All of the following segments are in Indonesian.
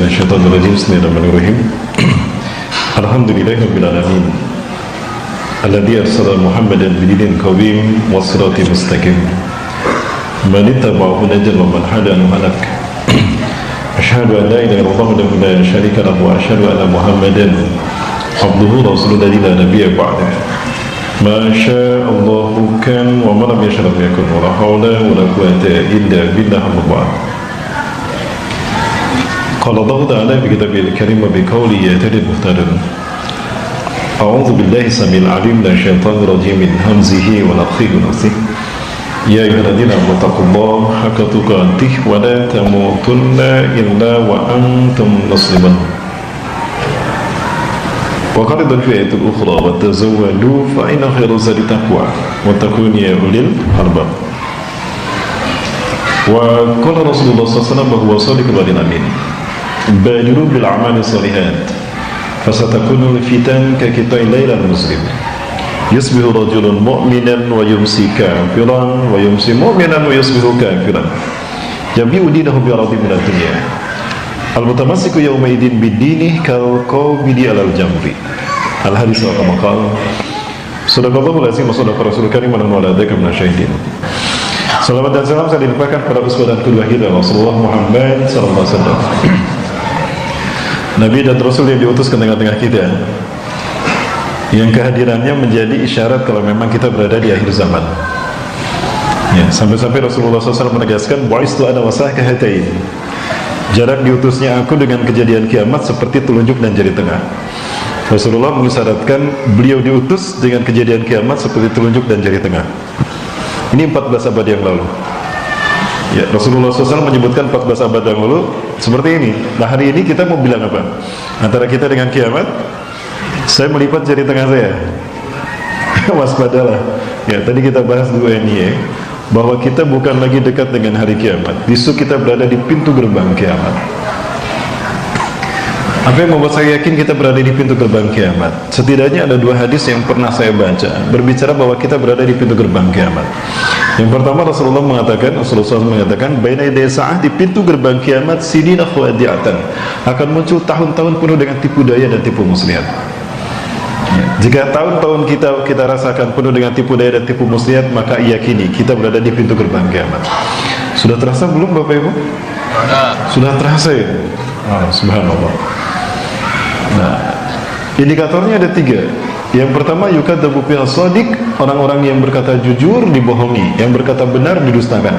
minasyaitonir rajim. Bismillahirrahmanirrahim. Alhamdulillahirabbil alamin. Alladzi arsala Muhammadan bidinin qawim was-siratal mustaqim. Man ittaba'ahu najal wa man hadana halak. Asyhadu an la ilaha illallah wahdahu la syarika lahu wa asyhadu anna Muhammadan abduhu rasuluhu la nabiyya ba'dahu. Ma syaa Allahu kan wa ma lam yasha lam yakun wa la haula wa la quwwata illa billah amma ba'd. Qala Allahu ta'ala fi kitabil karim wa bi qawli yatadil muhtadin. A'udzu billahi samil alim minasy syaithanir rajim min hamzihi wa nafthihi wa nafthihi. Ya ayyuhalladzina amanu taqullaha haqqa tuqatih wa la tamutunna illa wa antum muslimun. Wa qala fi ayatil ukhra wa tazawwadu fa inna khayra zadi taqwa wa takunu ya ulil albab. Wa qala Rasulullah sallallahu alaihi wasallam wa huwa shadiqul wa'dil amin. Badiru bil a'mali shalihat fasatakunu fitan ka qita'il lailal muslim. Yusbihu rajulun mu'minan wa yumsi kafiran wa yumsi mu'minan wa yusbihu kafiran. Yabi'u dinahu bi aradin minad dunya. Al-mutamassiku yawma idin bid-dini kal qawmidi alal jamri. Al-hadis wa kama qala sadaqallahu al-azim wa sadaqa rasulul karim wa nahnu ala dzalika minasyahidin. Salawat dan salam saya dilimpahkan kepada uswah dan qudwah kita Rasulullah Muhammad sallallahu alaihi wasallam. Nabi dan Rasul yang diutus ke tengah-tengah kita, yang kehadirannya menjadi isyarat kalau memang kita berada di akhir zaman. Ya, sampai-sampai Rasulullah SAW menegaskan, "Bu'istu ana wasah kahatain." Jarak diutusnya aku dengan kejadian kiamat seperti telunjuk dan jari tengah. Rasulullah mengisyaratkan beliau diutus dengan kejadian kiamat seperti telunjuk dan jari tengah. Ini 14 abad yang lalu. Ya, Rasulullah SAW menyebutkan 14 abad yang lalu seperti ini. Nah, hari ini kita mau bilang apa? Antara kita dengan kiamat, saya melipat jari tengah saya. Waspadalah. Ya, tadi kita bahas dua ini ya, bahwa kita bukan lagi dekat dengan hari kiamat. Justru kita berada di pintu gerbang kiamat. Apa yang membuat saya yakin kita berada di pintu gerbang kiamat? Setidaknya ada dua hadis yang pernah saya baca berbicara bahwa kita berada di pintu gerbang kiamat. Yang pertama, Rasulullah mengatakan, baina yaday sa'ah, di pintu gerbang kiamat, sinina khawadi'atan, akan muncul tahun-tahun penuh dengan tipu daya dan tipu muslihat. Jika tahun-tahun kita rasakan penuh dengan tipu daya dan tipu muslihat, maka yakini kita berada di pintu gerbang kiamat. Sudah terasa belum Bapak Ibu? Sudah terasa ya? Oh, subhanallah. Nah, indikatornya ada 3. Yang pertama, yukadzabu fil shadiq, orang-orang yang berkata jujur dibohongi, yang berkata benar didustakan.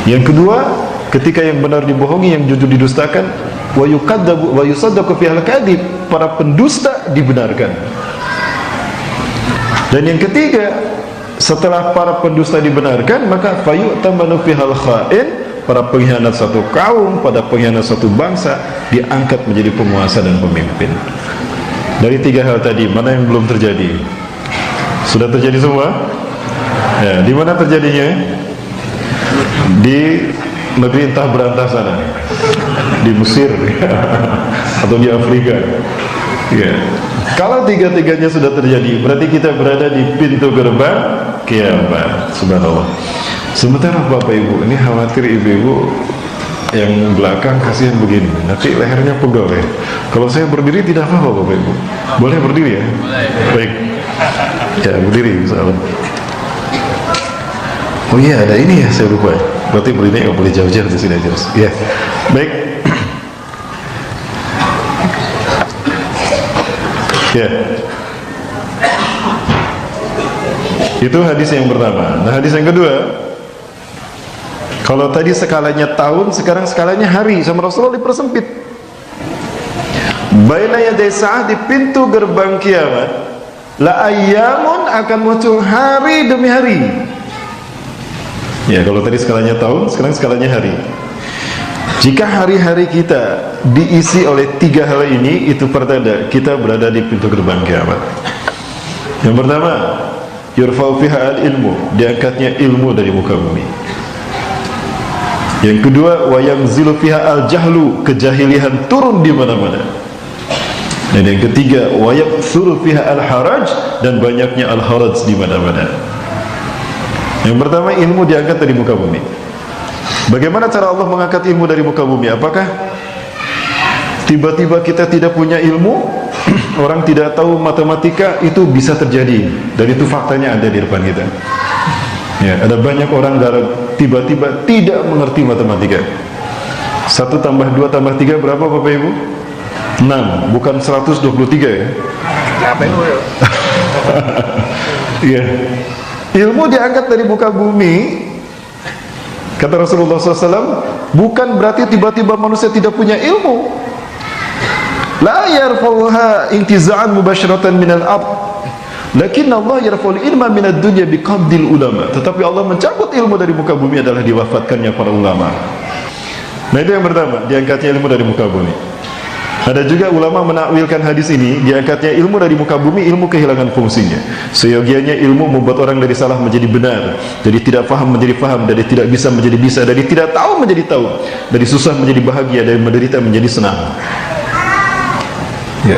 Yang kedua, ketika yang benar dibohongi, yang jujur didustakan, wa yukadzabu wa yusaddaqu fil kadhib, para pendusta dibenarkan. Dan yang ketiga, setelah para pendusta dibenarkan, maka fayu'tamanu fihal kha'in, para pengkhianat satu kaum, pada pengkhianat satu bangsa diangkat menjadi penguasa dan pemimpin. Dari 3 hal tadi, mana yang belum terjadi? Sudah terjadi semua? Ya, di mana terjadinya? Di negeri entah berantah sana, di Mesir atau di Afrika. Ya. Kalau 3-tiganya sudah terjadi, berarti kita berada di pintu gerbang kiamat. Subhanallah. Sementara Bapak Ibu ini khawatir ibu-ibu yang belakang kasihan begini, nanti lehernya pegel ya. Kalau saya berdiri tidak apa-apa Bapak Ibu. Boleh berdiri ya? Boleh. Baik. Ya, berdiri misalnya. Oh iya, ada ini ya, saya lupa. Berarti berdiri nggak boleh jauh-jauh di sini aja. Ya. Baik. Ya. Itu hadis yang pertama. Nah, hadis yang kedua, kalau tadi skalanya tahun, sekarang skalanya hari, sama Rasulullah dipersempit. Baina yaday sa'ah, di pintu gerbang kiamat, la ayyamun, akan muncul hari demi hari. Ya, kalau tadi skalanya tahun, sekarang skalanya hari. Jika hari-hari kita diisi oleh 3 hal ini, itu pertanda kita berada di pintu gerbang kiamat. Yang pertama, yurfa'u fiha al-ilmu, diangkatnya ilmu dari muka bumi. Yang kedua, wa yanzilu fiha al-jahlu, kejahilian turun di mana-mana. Dan yang ketiga, wa yaktsuru fiha al-haraj, dan banyaknya al-haraj di mana-mana. Yang pertama, ilmu diangkat dari muka bumi. Bagaimana cara Allah mengangkat ilmu dari muka bumi? Apakah tiba-tiba kita tidak punya ilmu, orang tidak tahu matematika, itu bisa terjadi, dan itu faktanya ada di depan kita. Ya, ada banyak orang tiba-tiba tidak mengerti matematika. 1 tambah 2 tambah 3 berapa Bapak Ibu? 6, bukan 123 ya. Ya. Ilmu diangkat dari muka bumi, kata Rasulullah SAW, bukan berarti tiba-tiba manusia tidak punya ilmu. La yarfauha intiza'an mubasyratan minal ard, lakin Allah yarfaul ilma minad dunya biqabdil ulama. Tetapi Allah mencabut ilmu dari muka bumi adalah diwafatkannya para ulama. Nah, itu yang pertama, diangkatnya ilmu dari muka bumi. Ada juga ulama menakwilkan hadis ini, diangkatnya ilmu dari muka bumi, ilmu kehilangan fungsinya. Seyogianya ilmu membuat orang dari salah menjadi benar, dari tidak faham menjadi faham, dari tidak bisa menjadi bisa, dari tidak tahu menjadi tahu, dari susah menjadi bahagia, dari menderita menjadi senang. Ya.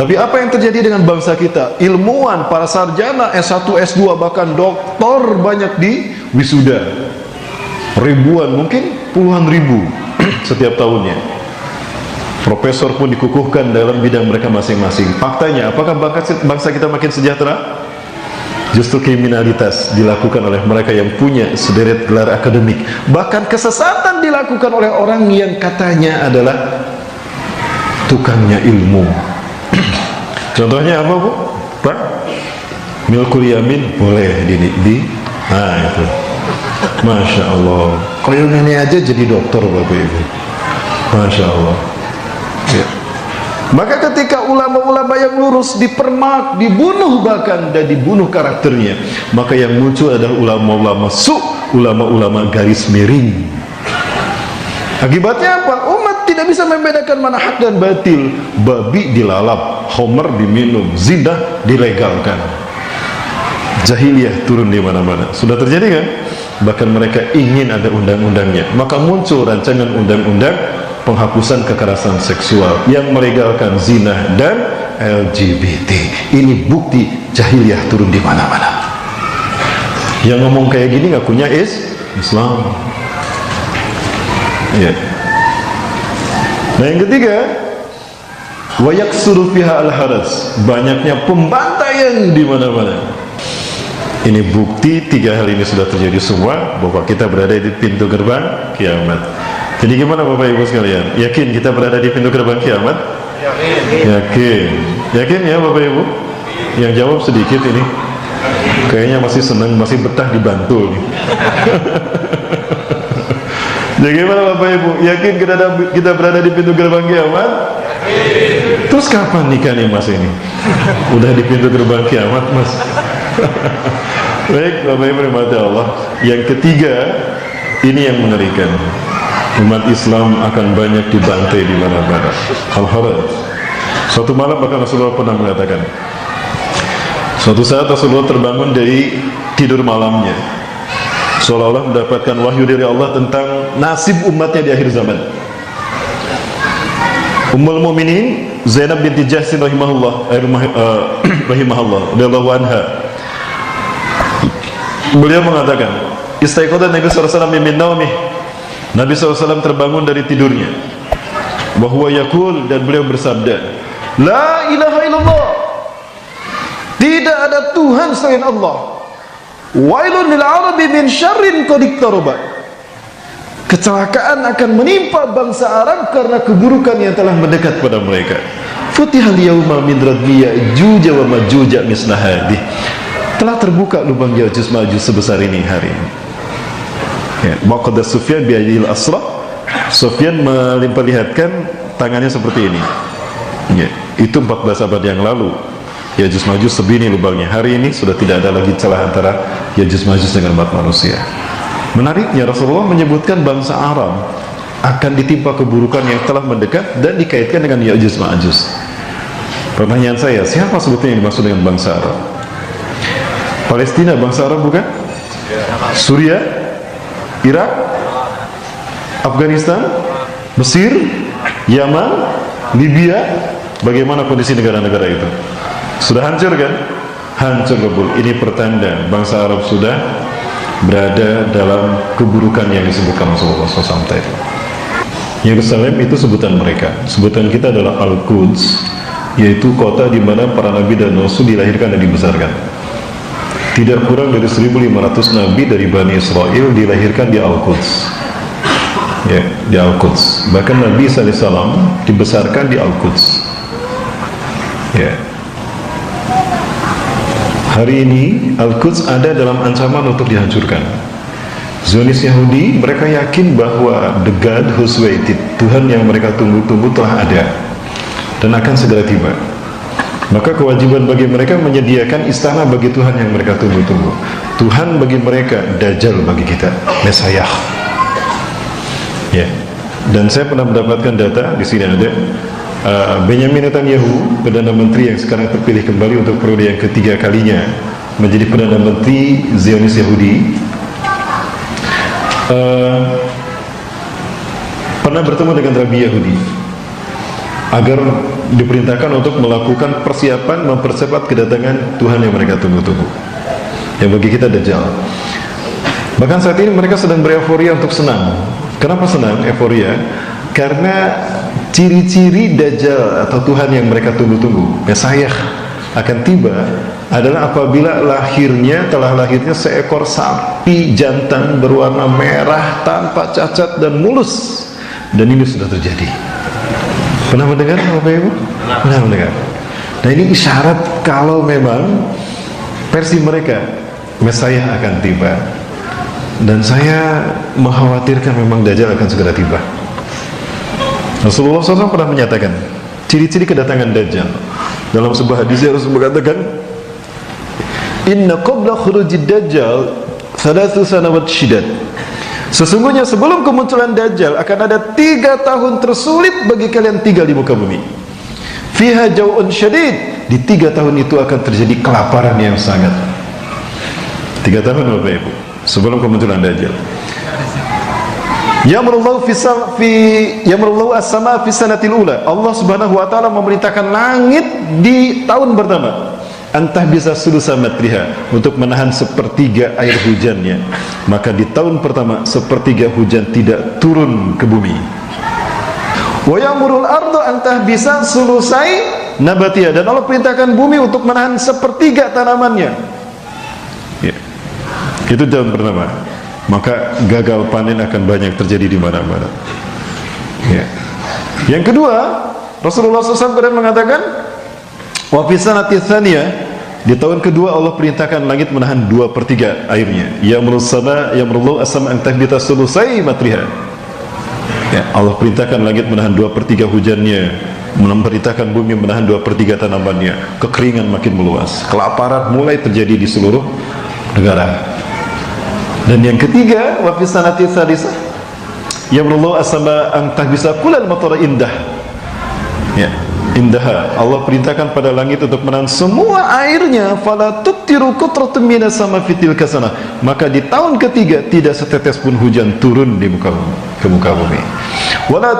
Tapi apa yang terjadi dengan bangsa kita? Ilmuwan, para sarjana S1, S2, bahkan doktor banyak di wisuda. Ribuan, mungkin puluhan ribu setiap tahunnya. Profesor pun dikukuhkan dalam bidang mereka masing-masing. Faktanya, apakah bangsa kita makin sejahtera? Justru kriminalitas dilakukan oleh mereka yang punya sederet gelar akademik. Bahkan kesesatan dilakukan oleh orang yang katanya adalah tukangnya ilmu. Contohnya apa Bu? Pak? Milkul yamin boleh nah itu. Masya Allah. Kalau ini aja jadi dokter Bapak Ibu. Masya Allah. Ya. Maka ketika ulama-ulama yang lurus dipermak, dibunuh bahkan, dan dibunuh karakternya, maka yang muncul adalah ulama-ulama ulama-ulama garis miring. Akibatnya apa? Umat tidak bisa membedakan mana hak dan batil. Babi dilalap, homer diminum, zina dilegalkan, jahiliyah turun di mana-mana. Sudah terjadi kan? Bahkan mereka ingin ada undang-undangnya. Maka muncul rancangan undang-undang penghapusan kekerasan seksual yang melegalkan zina dan LGBT. Ini bukti jahiliyah turun di mana-mana. Yang ngomong kayak gini ngakunya Islam. Ya. Nah, yang ketiga, wa yaksuru fiha al-haras, banyaknya pembantaian di mana-mana. Ini bukti 3 hal ini sudah terjadi semua bahwa kita berada di pintu gerbang kiamat. Jadi gimana Bapak Ibu sekalian? Yakin kita berada di pintu gerbang kiamat? Yakin. Yakin ya Bapak Ibu? Yang jawab sedikit ini. Kayaknya masih senang, masih betah dibantu. Jadi gimana Bapak Ibu? Yakin kita berada di pintu gerbang kiamat? Terus kapan nikah nih Mas ini? Udah di pintu gerbang kiamat Mas. Baik Bapak Ibu rahmati Allah. Yang ketiga, ini yang mengerikan. Umat Islam akan banyak dibantai di mana-mana. Al-Haraj. Suatu malam bahkan Rasulullah pernah mengatakan, suatu saat Rasulullah terbangun dari tidur malamnya, seolah-olah mendapatkan wahyu dari Allah tentang nasib umatnya di akhir zaman. Ummul Mukminin Zainab binti Jahsin rahimahullah radhiyallahu anha, beliau mengatakan, istaiqadha Nabi sallallahu alaihi wasallam min naumih, Nabi SAW terbangun dari tidurnya, bahwa yakul, dan beliau bersabda, la ilaha illallah, tidak ada Tuhan selain Allah, wailun lil arabi min syarrin qad iqtaraba, kecelakaan akan menimpa bangsa Arab karena keburukan yang telah mendekat pada mereka. Futihal yawma min radmi Ya'juj wa Ma'juj misla hadih, telah terbuka lubang Ya'juj Ma'juj sebesar ini hari ini. Maqad Sufyan bi'adil asra, Sufyan melihatkan tangannya seperti ini. Ya, itu 14 abad yang lalu. Ya'juj Ma'juj sebini lubangnya. Hari ini sudah tidak ada lagi celah antara Ya'juj Ma'juj dengan umat manusia. Menariknya Rasulullah menyebutkan bangsa Arab akan ditimpa keburukan yang telah mendekat dan dikaitkan dengan Ya'juj Ma'juj. Pertanyaan saya, siapa sebetulnya yang dimaksud dengan bangsa Arab? Palestina bangsa Arab bukan? Suriah, Irak, Afghanistan, Mesir, Yaman, Libya. Bagaimana kondisi negara-negara itu? Sudah hancur kan? Hancur lebur. Ini pertanda bangsa Arab sudah berada dalam keburukan yang disebutkan Rasulullah SAW tadi. Yerusalem itu sebutan mereka. Sebutan kita adalah Al-Quds, yaitu kota di mana para nabi dan rasul dilahirkan dan dibesarkan. Tidak kurang dari 1.500 nabi dari Bani Israel dilahirkan di Al-Quds. Ya, di Al-Quds. Bahkan Nabi SAW dibesarkan di Al-Quds. Ya. Hari ini Al-Quds ada dalam ancaman untuk dihancurkan. Zionis Yahudi, mereka yakin bahwa the God who's waited, Tuhan yang mereka tunggu-tunggu telah ada dan akan segera tiba. Maka kewajiban bagi mereka menyediakan istana bagi Tuhan yang mereka tunggu-tunggu. Tuhan bagi mereka, Dajjal bagi kita, Mesayah. Ya. Dan saya pernah mendapatkan data, di sini ada Benjamin Netanyahu, Perdana Menteri yang sekarang terpilih kembali untuk periode yang ketiga kalinya menjadi Perdana Menteri Zionis Yahudi, pernah bertemu dengan Rabi Yahudi agar diperintahkan untuk melakukan persiapan mempercepat kedatangan Tuhan yang mereka tunggu-tunggu, yang bagi kita Dajjal. Bahkan saat ini mereka sedang bereforia untuk senang. Kenapa senang, euforia? Karena ciri-ciri Dajjal atau Tuhan yang mereka tunggu-tunggu, Mesayah, akan tiba adalah apabila telah lahirnya seekor sapi jantan berwarna merah tanpa cacat dan mulus. Dan ini sudah terjadi. Pernah mendengar Bapak Ibu? Pernah mendengar. Nah, ini isyarat kalau memang versi mereka Mesayah akan tiba. Dan saya mengkhawatirkan memang Dajjal akan segera tiba. Rasulullah SAW pernah menyatakan ciri-ciri kedatangan Dajjal. Dalam sebuah hadis Rasul mengatakan, "Inna qabla khurujid Dajjal 3 sanawat syidad." Sesungguhnya sebelum kemunculan Dajjal akan ada 3 tahun tersulit bagi kalian tinggal di muka bumi. Fiha jau'un syadid. Di 3 tahun itu akan terjadi kelaparan yang sangat. 3 tahun Bapak Ibu sebelum kemunculan Dajjal. Yamrullahu as-sama fi sanatil ula. Allah Subhanahu wa taala memerintahkan langit di tahun pertama antah bisa sulusa matriha, untuk menahan sepertiga air hujannya. Maka di tahun pertama sepertiga hujan tidak turun ke bumi. Wa yamurul ardu antah bisa sulusai nabatiha, dan Allah perintahkan bumi untuk menahan sepertiga tanamannya. Ya. Itu tahun pertama. Maka gagal panen akan banyak terjadi di mana-mana. Ya. Yang kedua, Rasulullah SAW pernah mengatakan, wa fi sanati tsaniyah, di tahun kedua Allah perintahkan langit menahan 2/3 airnya. Yamrullahu as-sama an tahbita sulusai matriha. Ya, Allah perintahkan langit menahan 2/3 hujannya, memerintahkan bumi menahan 2/3 tanamannya. Kekeringan makin meluas, kelaparan mulai terjadi di seluruh negara. Dan yang ketiga, wa fi sanati tsadisah, yamrullahu as-sama an tahbisa kullal matara indah. Ya, indah. Allah perintahkan pada langit untuk menahan semua airnya. Fala tuqtiru qutratun minas sama fitil kasana. Maka di tahun ketiga tidak setetes pun hujan turun di muka bumi. Wala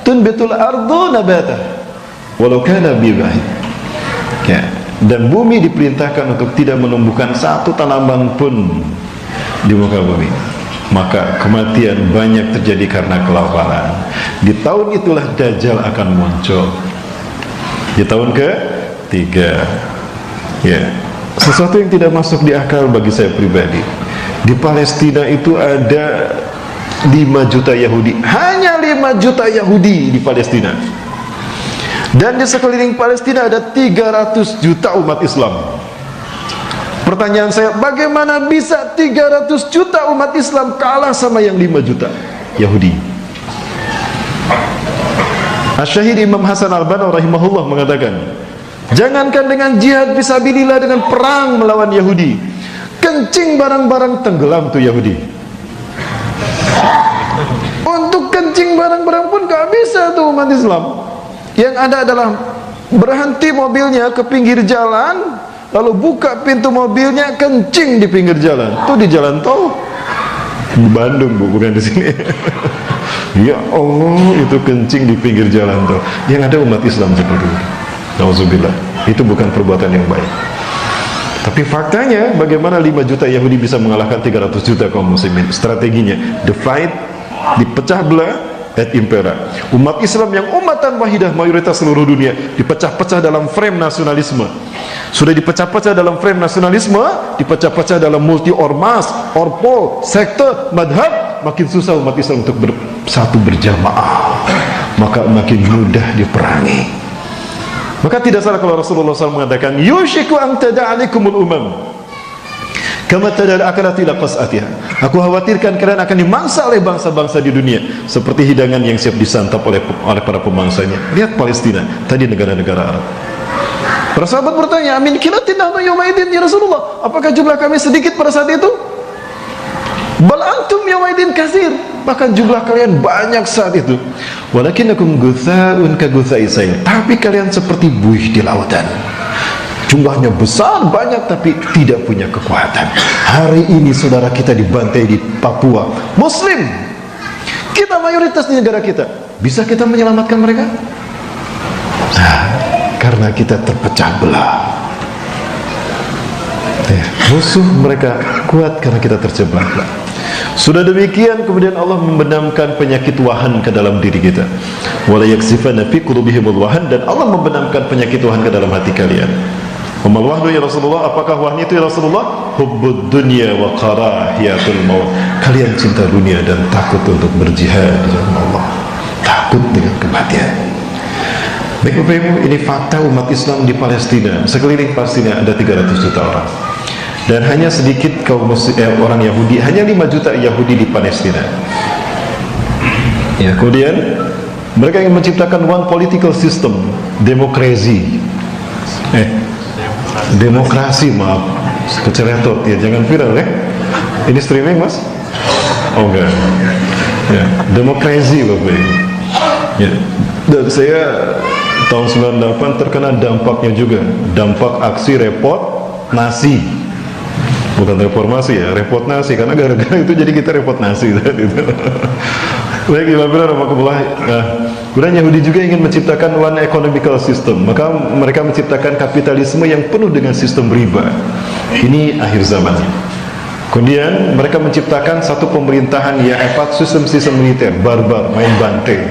tunbitul ardu nabata walau kana bibahid. Ya. Dan bumi diperintahkan untuk tidak menumbuhkan satu tanaman pun di muka bumi. Maka kematian banyak terjadi karena kelaparan. Di tahun itulah Dajjal akan muncul. Di tahun ketiga. Ya, sesuatu yang tidak masuk di akal bagi saya pribadi. Di Palestina itu ada 5 juta Yahudi. Hanya 5 juta Yahudi di Palestina. Dan di sekeliling Palestina ada 300 juta umat Islam. Pertanyaan saya, bagaimana bisa 300 juta umat Islam kalah sama yang 5 juta Yahudi? Asy-Syahid Imam Hasan Al-Banna rahimahullah mengatakan, jangankan dengan jihad fisabilillah, dengan perang melawan Yahudi, kencing barang-barang tenggelam tuh Yahudi. Untuk kencing barang-barang pun gak bisa tuh umat Islam. Yang ada adalah berhenti mobilnya ke pinggir jalan, lalu buka pintu mobilnya, kencing di pinggir jalan. Itu di jalan tol di Bandung, Bu, bukan di sini. Ya Allah, itu kencing di pinggir jalan tol. Yang ada umat Islam seperti itu. Nauzubillah. Itu bukan perbuatan yang baik. Tapi faktanya, bagaimana 5 juta Yahudi bisa mengalahkan 300 juta kaum muslimin? Strateginya, the fight dipecah belah et impera. Umat Islam yang umatan wahidah mayoritas seluruh dunia dipecah-pecah dalam frame nasionalisme. Sudah dipecah-pecah dalam frame nasionalisme, dipecah-pecah dalam multi ormas, orpol, sekte, madhab, makin susah umat Islam untuk bersatu berjamaah, maka makin mudah diperangi. Maka tidak salah kalau Rasulullah SAW mengatakan, yushiku an tada'alikumul umam kama tada'al akalati ila qas'atiha. Aku khawatirkan kalian akan dimangsa oleh bangsa-bangsa di dunia seperti hidangan yang siap disantap oleh para pemangsanya. Lihat Palestina, tadi negara-negara Arab. Para sahabat bertanya, amin kilatin nahnu yaumaidin ya Rasulullah, apakah jumlah kami sedikit pada saat itu? Bal antum yaumaidin katsir, bahkan jumlah kalian banyak saat itu. Walakinakum gutsa'un ka gutsa'i sayl, tapi kalian seperti buih di lautan. Jumlahnya besar banyak tapi tidak punya kekuatan. Hari ini saudara kita dibantai di Papua, Muslim. Kita mayoritas di negara kita, bisa kita menyelamatkan mereka? Karena kita terpecah belah. Musuh mereka kuat karena kita tercebak belah. Sudah demikian kemudian Allah membenamkan penyakit wahan ke dalam diri kita. Wala yaksifanna fi qulubihimul wahan, dan Allah membenamkan penyakit wahan ke dalam hati kalian. Wamal wahnu ya Rasulullah, apakah wahan itu ya Rasulullah? Hubbud dunya wa karahiyatul maut. Kalian cinta dunia dan takut untuk berjihad di jalan Allah. Takut dengan kematian. Baik Bapak Ibu, ini fakta umat Islam di Palestina. Sekeliling Palestina ada 300 juta orang, dan hanya sedikit kaum orang Yahudi, hanya 5 juta Yahudi di Palestina. Ya, kemudian mereka ingin menciptakan one political system, demokrasi. Demokrasi, maaf, keceretot ya, jangan viral ya. Ini streaming Mas? Oh enggak. Ya, demokrasi Bapak Ibu. Ya, dan saya tahun 98 terkena dampaknya juga, dampak aksi repot nasi, bukan reformasi ya, repot nasi, karena gara-gara itu jadi kita repot nasi tadi itu. Baik, kemudian Yahudi juga ingin menciptakan one economical system, maka mereka menciptakan kapitalisme yang penuh dengan sistem riba. Ini akhir zaman. Kemudian mereka menciptakan satu pemerintahan yang sistem militer barbar, main bantai.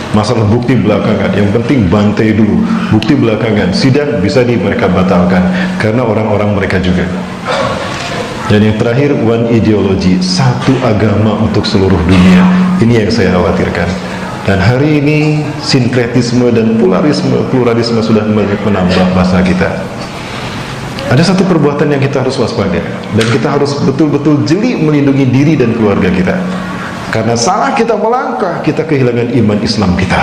Masalah bukti belakangan, yang penting bantai dulu, bukti belakangan, sidang bisa mereka batalkan karena orang-orang mereka juga. Dan yang terakhir, one ideology, satu agama untuk seluruh dunia. Ini yang saya khawatirkan. Dan hari ini sinkretisme dan pluralisme sudah menambah bahasa kita. Ada satu perbuatan yang kita harus waspada, dan kita harus betul-betul jeli melindungi diri dan keluarga kita. Karena salah kita melangkah, kita kehilangan iman Islam kita.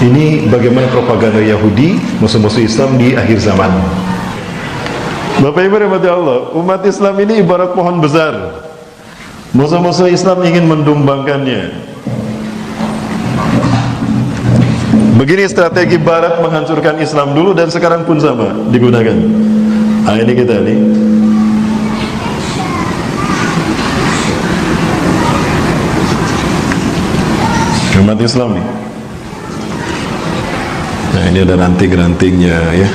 Ini bagaimana propaganda Yahudi, musuh-musuh Islam di akhir zaman. Bapak Ibu rahmati Allah, umat Islam ini ibarat pohon besar. Musuh-musuh Islam ingin mendumbangkannya. Begini strategi Barat menghancurkan Islam dulu dan sekarang pun sama digunakan. Nah, ini kita nih. Umat Islam nih. Nah, ini ada ranting-rantingnya ya.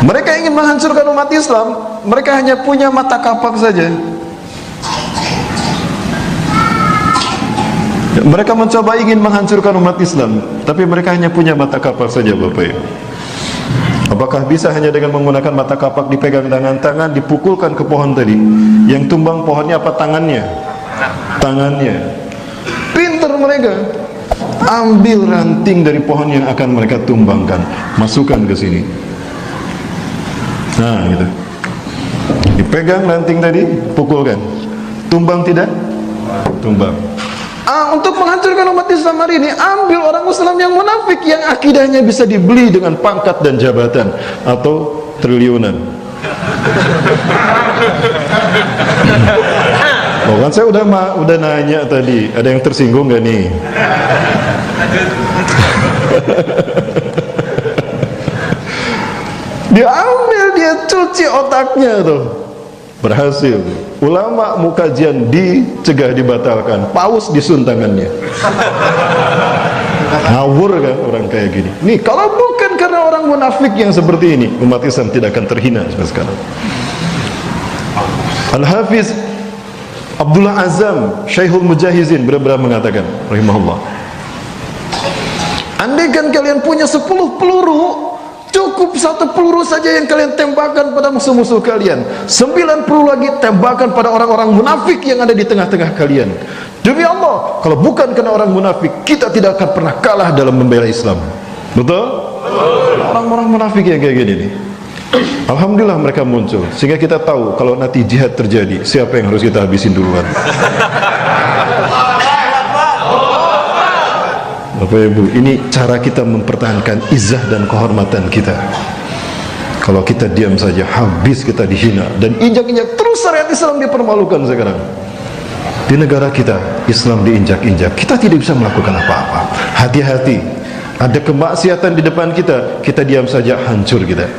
Mereka ingin menghancurkan umat Islam, mereka hanya punya mata kapak saja. Mereka mencoba ingin menghancurkan umat Islam, tapi mereka hanya punya mata kapak saja Bapak Ibu. Apakah bisa hanya dengan menggunakan mata kapak dipegang tangan, dipukulkan ke pohon tadi? Yang tumbang pohonnya apa? Tangannya. Tangannya. Pintar mereka. Ambil ranting dari pohon yang akan mereka tumbangkan, masukkan ke sini. Nah, gitu. Dipegang ranting tadi, pukulkan. Tumbang tidak? Tumbang. Untuk menghancurkan umat Islam hari ini, ambil orang Islam yang munafik, yang akidahnya bisa dibeli dengan pangkat dan jabatan atau triliunan. Oh, kan saya udah nanya tadi, ada yang tersinggung gak nih? Dia ambil, dia cuci otaknya tuh, berhasil. Ulama mukajian dicegah, dibatalkan, paus disun tangannya. Ngawur kan orang kayak gini. Nih, kalau bukan karena orang munafik yang seperti ini, umat Islam tidak akan terhina seperti sekarang. Al-Hafiz Abdullah Azam, Syekhul Mujahizin, benar-benar mengatakan, rahimahullah, andaikan kalian punya 10 peluru, cukup 1 peluru saja yang kalian tembakkan pada musuh-musuh kalian, 9 peluru lagi tembakkan pada orang-orang munafik yang ada di tengah-tengah kalian. Demi Allah, kalau bukan karena orang munafik, kita tidak akan pernah kalah dalam membela Islam. Betul? Orang-orang munafik yang kayak gini nih, alhamdulillah mereka muncul, sehingga kita tahu kalau nanti jihad terjadi, siapa yang harus kita habisin duluan. Bapak Ibu, ini cara kita mempertahankan izzah dan kehormatan kita. Kalau kita diam saja, habis kita dihina dan injak-injak terus syariat Islam dipermalukan sekarang. Di negara kita, Islam diinjak-injak, kita tidak bisa melakukan apa-apa. Hati-hati, ada kemaksiatan di depan kita, kita diam saja, hancur kita.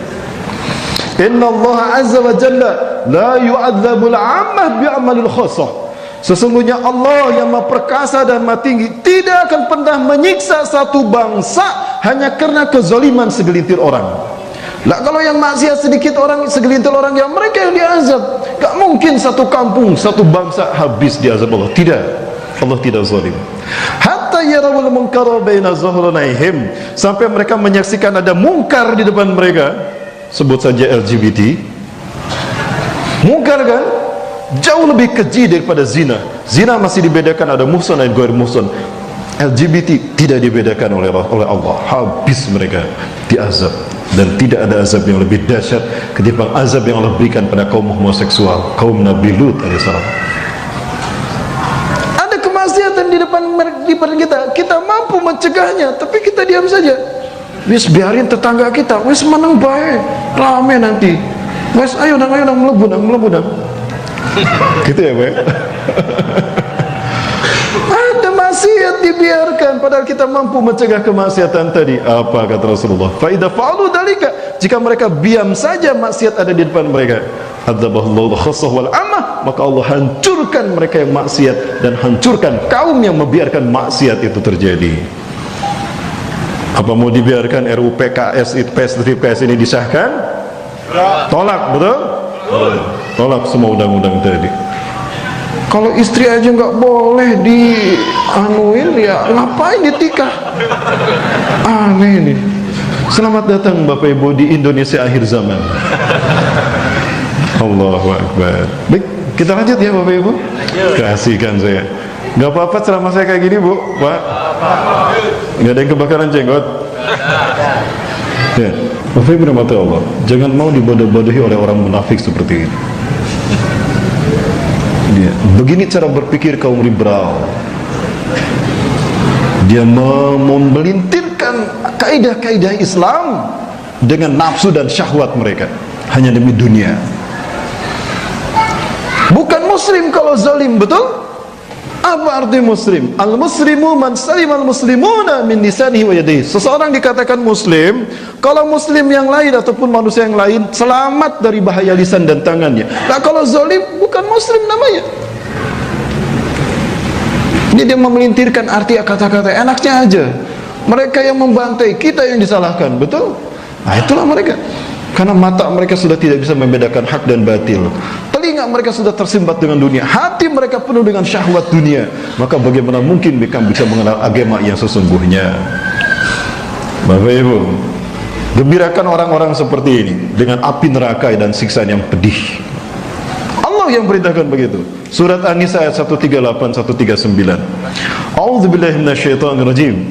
Inna Allah Azza wa Jalla la yu'adzabul 'ammah bi'amalil khassah. Sesungguhnya Allah yang Maha Perkasa dan Maha Tinggi tidak akan pernah menyiksa satu bangsa hanya karena kezaliman segelintir orang. Lah kalau yang maksiat sedikit orang, segelintir orang, yang mereka yang diazab. Gak mungkin satu kampung, satu bangsa habis diazab Allah. Tidak, Allah tidak zalim. Hatta yarawul munkara baina zuhranaihim, sampai mereka menyaksikan ada mungkar di depan mereka. Sebut saja LGBT. Mungkar kan? Jauh lebih keji daripada zina. Zina masih dibedakan, ada muhsan dan ghair muhsan. LGBT tidak dibedakan oleh Allah. Habis mereka diazab. Dan tidak ada azab yang lebih dahsyat ketimbang azab yang Allah berikan pada kaum homoseksual, kaum Nabi Lut alaihissalam. Ada kemaksiatan di depan kita, kita mampu mencegahnya, tapi kita diam saja. Wis biarin tetangga kita, wis menang baik, rame nanti. Wis ayo nang melebu nang. Gitu ya, Pak. Ada maksiat dibiarkan padahal kita mampu mencegah kemaksiatan tadi. Apa kata Rasulullah? Fa idza fa'alu dalika, jika mereka diam saja maksiat ada di depan mereka, adzabahullahu khassah wal amah, maka Allah hancurkan mereka yang maksiat dan hancurkan kaum yang membiarkan maksiat itu terjadi. Apa mau dibiarkan RUU PKS PS ini disahkan? Tolak, betul? Tolak semua undang-undang tadi. Kalau istri aja nggak boleh dianuin, ya ngapain ditikah? Aneh nih. Selamat datang Bapak Ibu di Indonesia akhir zaman. Allahu Akbar. Baik, kita lanjut ya Bapak Ibu. Kasihkan saya. Nggak apa-apa selama saya kayak gini, Bu, Pak. Nggak ada yang kebakaran jenggot. Ya, Bapak Ibu rahmati Allah, jangan mau dibodoh-bodohi oleh orang munafik seperti ini. Dia, begini cara berpikir kaum liberal. Dia memelintirkan kaidah-kaidah Islam dengan nafsu dan syahwat mereka, hanya demi dunia. Bukan muslim kalau zalim, betul? Apa arti muslim? Al-muslimu man salimal muslimuna min lisanihi wa yadihi. Seseorang dikatakan muslim kalau muslim yang lain ataupun manusia yang lain selamat dari bahaya lisan dan tangannya. Nah, kalau zalim bukan muslim namanya. Ini dia memelintirkan arti kata-kata, enaknya aja. Mereka yang membantai, kita yang disalahkan, betul? Nah, itulah mereka. Karena mata mereka sudah tidak bisa membedakan hak dan batil. Telinga mereka sudah tersimbat dengan dunia. Hati mereka penuh dengan syahwat dunia. Maka bagaimana mungkin mereka bisa mengenal agama yang sesungguhnya? Bapak Ibu, gembirakan orang-orang seperti ini dengan api neraka dan siksaan yang pedih. Allah yang perintahkan begitu. Surat An-Nisa ayat 138 139. A'udzubillahi minasyaitonir rajim.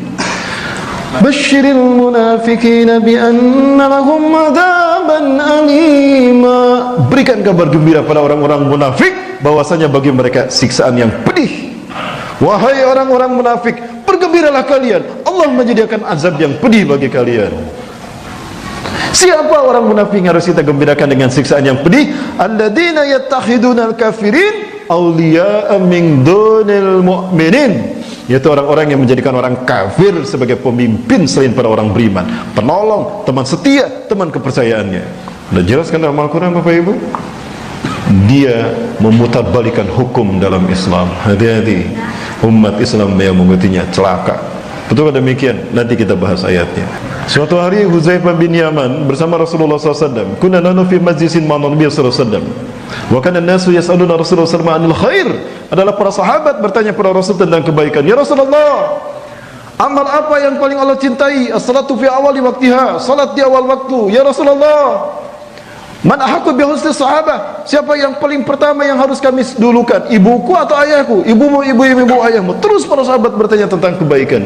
Basyiril munafiqina bi anna lahum adzaban alima. Berikan kabar gembira pada orang-orang munafik bahwasanya bagi mereka siksaan yang pedih. Wahai orang-orang munafik, bergembiralah kalian, Allah menyediakan azab yang pedih bagi kalian. Siapa orang munafik yang harus kita gembirakan dengan siksaan yang pedih? Alladzina yattakhidunal kafirin awliya'a min dunil mu'minin, yaitu orang-orang yang menjadikan orang kafir sebagai pemimpin selain para orang beriman, penolong, teman setia, teman kepercayaannya. Sudah jelaskan dalam Al-Quran Bapak Ibu. Dia memutarbalikan hukum dalam Islam. Hati-hati, umat Islam yang mengikutinya celaka. Betul demikian? Nanti kita bahas ayatnya. Suatu hari Huzaifah bin Yaman bersama Rasulullah SAW, kunna nahnu fi majlisin ma'a Nabi sallallahu alaihi wasallam. Wa kana an-nasu yas'aluna Rasulullah sallallahu alaihi wasallam 'anil khair. Adalah para sahabat bertanya kepada Rasul tentang kebaikan. Ya Rasulullah, amal apa yang paling Allah cintai? As-salatu fi awali waktiha, salat di awal waktu. Ya Rasulullah, man ahaqqu bi husni sahabah? Siapa yang paling pertama yang harus kami dulukan? Ibuku atau ayahku? Ibumu, ibu ayahmu. Terus para sahabat bertanya tentang kebaikan.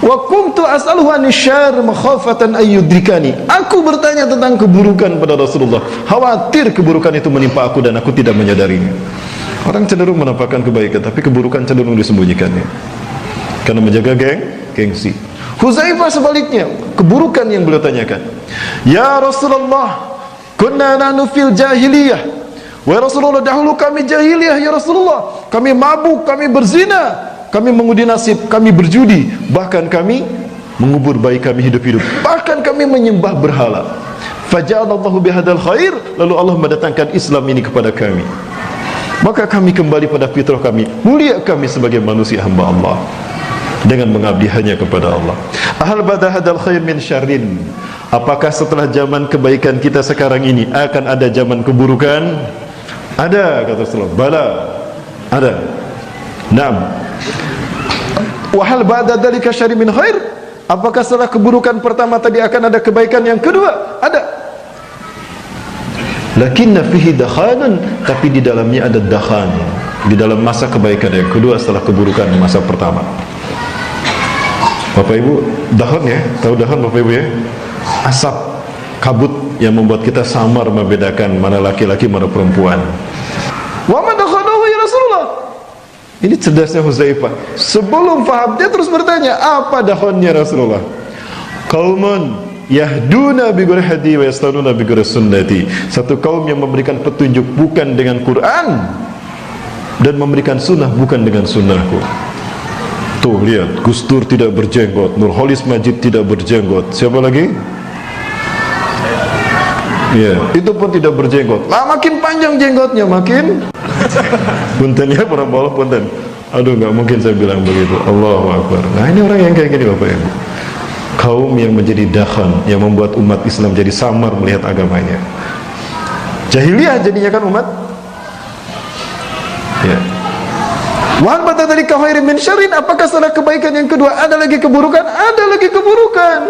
Wa kuntu as'aluhu anisyarr makhafatan ayyudrikani. Aku bertanya tentang keburukan pada Rasulullah, khawatir keburukan itu menimpa aku dan aku tidak menyadarinya. Orang cenderung menampakkan kebaikan, tapi keburukan cenderung disembunyikannya karena menjaga gengsi. Huzaifah sebaliknya, keburukan yang beliau tanyakan. Ya Rasulullah, kunna nahnu fil jahiliyah. Wahai Rasulullah, dahulu kami jahiliyah ya Rasulullah. Kami mabuk, kami berzina, kami mengundi nasib, kami berjudi, bahkan kami mengubur bayi kami hidup-hidup, bahkan kami menyembah berhala. Faja'alallahu bihadzal khair, lalu Allah mendatangkan Islam ini kepada kami. Maka kami kembali pada fitrah kami, mulia kami sebagai manusia hamba Allah dengan mengabdi hanya kepada Allah. Ahal bada hadal khair min syarrin. Apakah setelah zaman kebaikan kita sekarang ini akan ada zaman keburukan? Ada, kata Rasulullah. Bala, ada. Naam. Wahal ba'da dzalika syarrin min khair? Apakah setelah keburukan pertama tadi akan ada kebaikan yang kedua? Ada. Lakinna fihi dakhanun, tapi di dalamnya ada dakhan. Di dalam masa kebaikan yang kedua setelah keburukan masa pertama. Bapak Ibu, dakhan ya, tahu dakhan Bapak Ibu ya? Asap, kabut yang membuat kita samar membedakan mana laki-laki mana perempuan. Wa ma dakhanahu ya Rasulullah. Ini cerdasnya Huzaifah. Sebelum faham dia terus bertanya, apa dakhannya Rasulullah? Qaumun yahduna bi ghairi hadi wa yastanuna bi ghairi sunnati. Satu kaum yang memberikan petunjuk bukan dengan Quran dan memberikan sunnah bukan dengan sunnahku. Tuh lihat, Gus Dur tidak berjenggot, Nurholis Majid tidak berjenggot. Siapa lagi? Ya, itu pun tidak berjenggot. Lah makin panjang jenggotnya makin punten ya para bawah punten. Aduh, nggak mungkin saya bilang begitu. Allahu Akbar. Nah, ini orang yang kayak gini Bapak Ibu. Kaum yang menjadi dakhan, yang membuat umat Islam jadi samar melihat agamanya. Jahiliyah jadinya kan umat. Ya. Wahal bata dari khairin min syarrin, apakah setelah kebaikan yang kedua ada lagi keburukan? Ada lagi keburukan.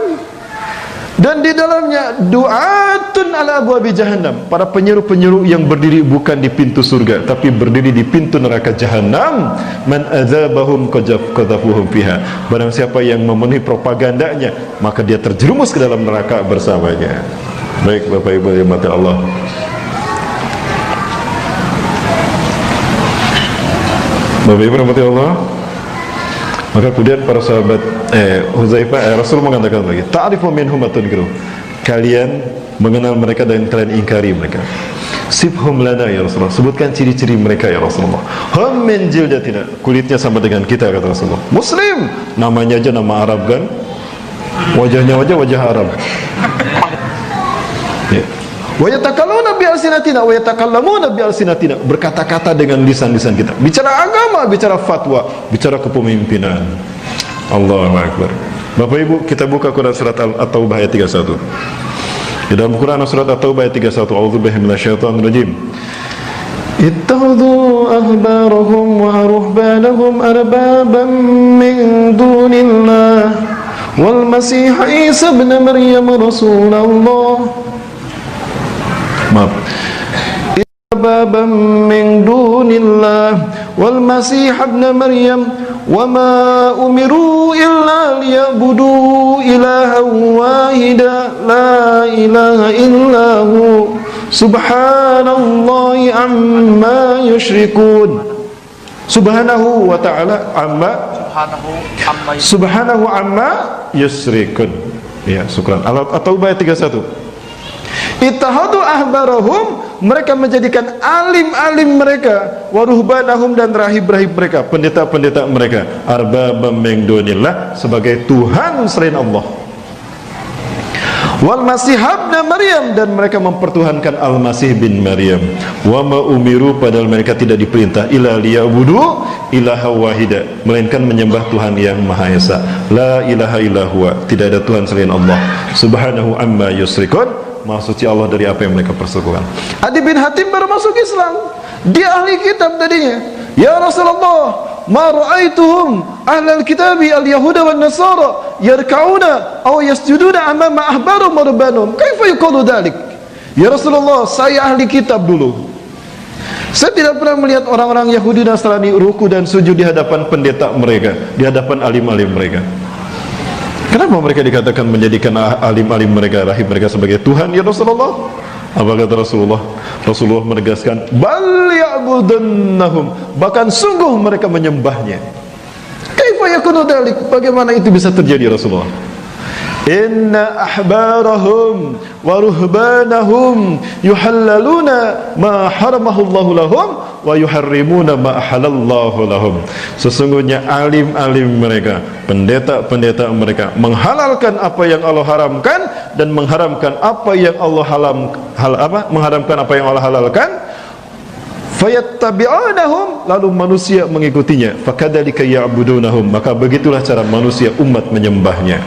Dan di dalamnya du'atun ala abwabi jahannam, para penyeru-penyeru yang berdiri bukan di pintu surga tapi berdiri di pintu neraka jahannam. Man adzabahum qadzafuhum fiha. Barang siapa yang memenuhi propagandanya, maka dia terjerumus ke dalam neraka bersamanya. Baik Bapak Ibu yang dirahmati Allah. Bapak Ibu rahmati Allah. Maka kemudian para sahabat Huzaifah, Rasul mengatakan lagi, ta'rifu minhum ma tunkiru. Kalian mengenal mereka dan kalian ingkari mereka. Sifhum lana ya Rasulullah. Sebutkan ciri-ciri mereka ya Rasulullah. Hum min jildatina. Kulitnya sama dengan kita kata Rasulullah. Muslim, namanya aja nama Arab kan? Wajahnya wajah Arab. Ya. Wa yatakallamuna bi alsinatina wa yatakallamuna bi alsinatina, berkata-kata dengan lisan-lisan kita, bicara agama, bicara fatwa, bicara kepemimpinan. Allahu Akbar. Bapak Ibu, kita buka Quran surat At-Taubah ayat 31. Di dalam Quran surat At-Taubah ayat 31, a'udzubillahi minasyaitonir rajim. Ittakhadhu ahbarahum wa ruhbanahum arbaban min dunillah wal masih Isa ibn Maryam rasulullah. Maaf. Baban min dunillah wal masih ibn Maryam wa ma umiru illa liyabudu ilahan wahida la ilaha illahu subhanallahi amma yusyrikun. Subhanahu wa ta'ala subhanahu amma yusyrikun. Ya, syukran. At-Taubah ayat 31. Ittahadu ahbarahum, mereka menjadikan alim-alim mereka, waruhbanahum, dan rahib-rahib mereka, pendeta-pendeta mereka, arbabam min dunillah, sebagai Tuhan selain Allah. Wal masih ibn Maryam, dan mereka mempertuhankan Al-Masih bin Maryam. Wa ma umiru, padahal mereka tidak diperintah illa liyabudu ilaha wahida, melainkan menyembah Tuhan yang Maha Esa. La ilaha illa huwa, tidak ada Tuhan selain Allah. Subhanahu amma yusyrikun, Maha suci Allah dari apa yang mereka persekutukan. Adi bin Hatim baru masuk Islam, dia ahli kitab tadinya. Ya Rasulullah, ma ra'aituhum ahlal kitabi al-yahuda wan nasara yarka'una aw yasjuduna amama ahbarum wa rubbanum. Kaifa yuqalu dzalik? Ya Rasulullah, saya ahli kitab dulu. Saya tidak pernah melihat orang-orang Yahudi Nasrani ruku dan sujud di hadapan pendeta mereka, di hadapan alim-alim mereka. Kenapa mereka dikatakan menjadikan alim-alim mereka, rahib mereka sebagai Tuhan, ya Rasulullah? Apa kata Rasulullah? Rasulullah menegaskan, bal ya'budunahum, bahkan sungguh mereka menyembahnya. Kaifa yakunu dzalik? Bagaimana itu bisa terjadi, Rasulullah? Inna ahbarahum wa ruhbanahum yuhallaluna ma haramahullahu lahum wa yuharrimuna ma ahalallahu lahum. Sesungguhnya alim-alim mereka, pendeta-pendeta mereka menghalalkan apa yang Allah haramkan dan mengharamkan apa yang Allah mengharamkan apa yang Allah halalkan. Fayattabi'unahum, lalu manusia mengikutinya. Fakadzalika ya'budunahum, maka begitulah cara manusia umat menyembahnya.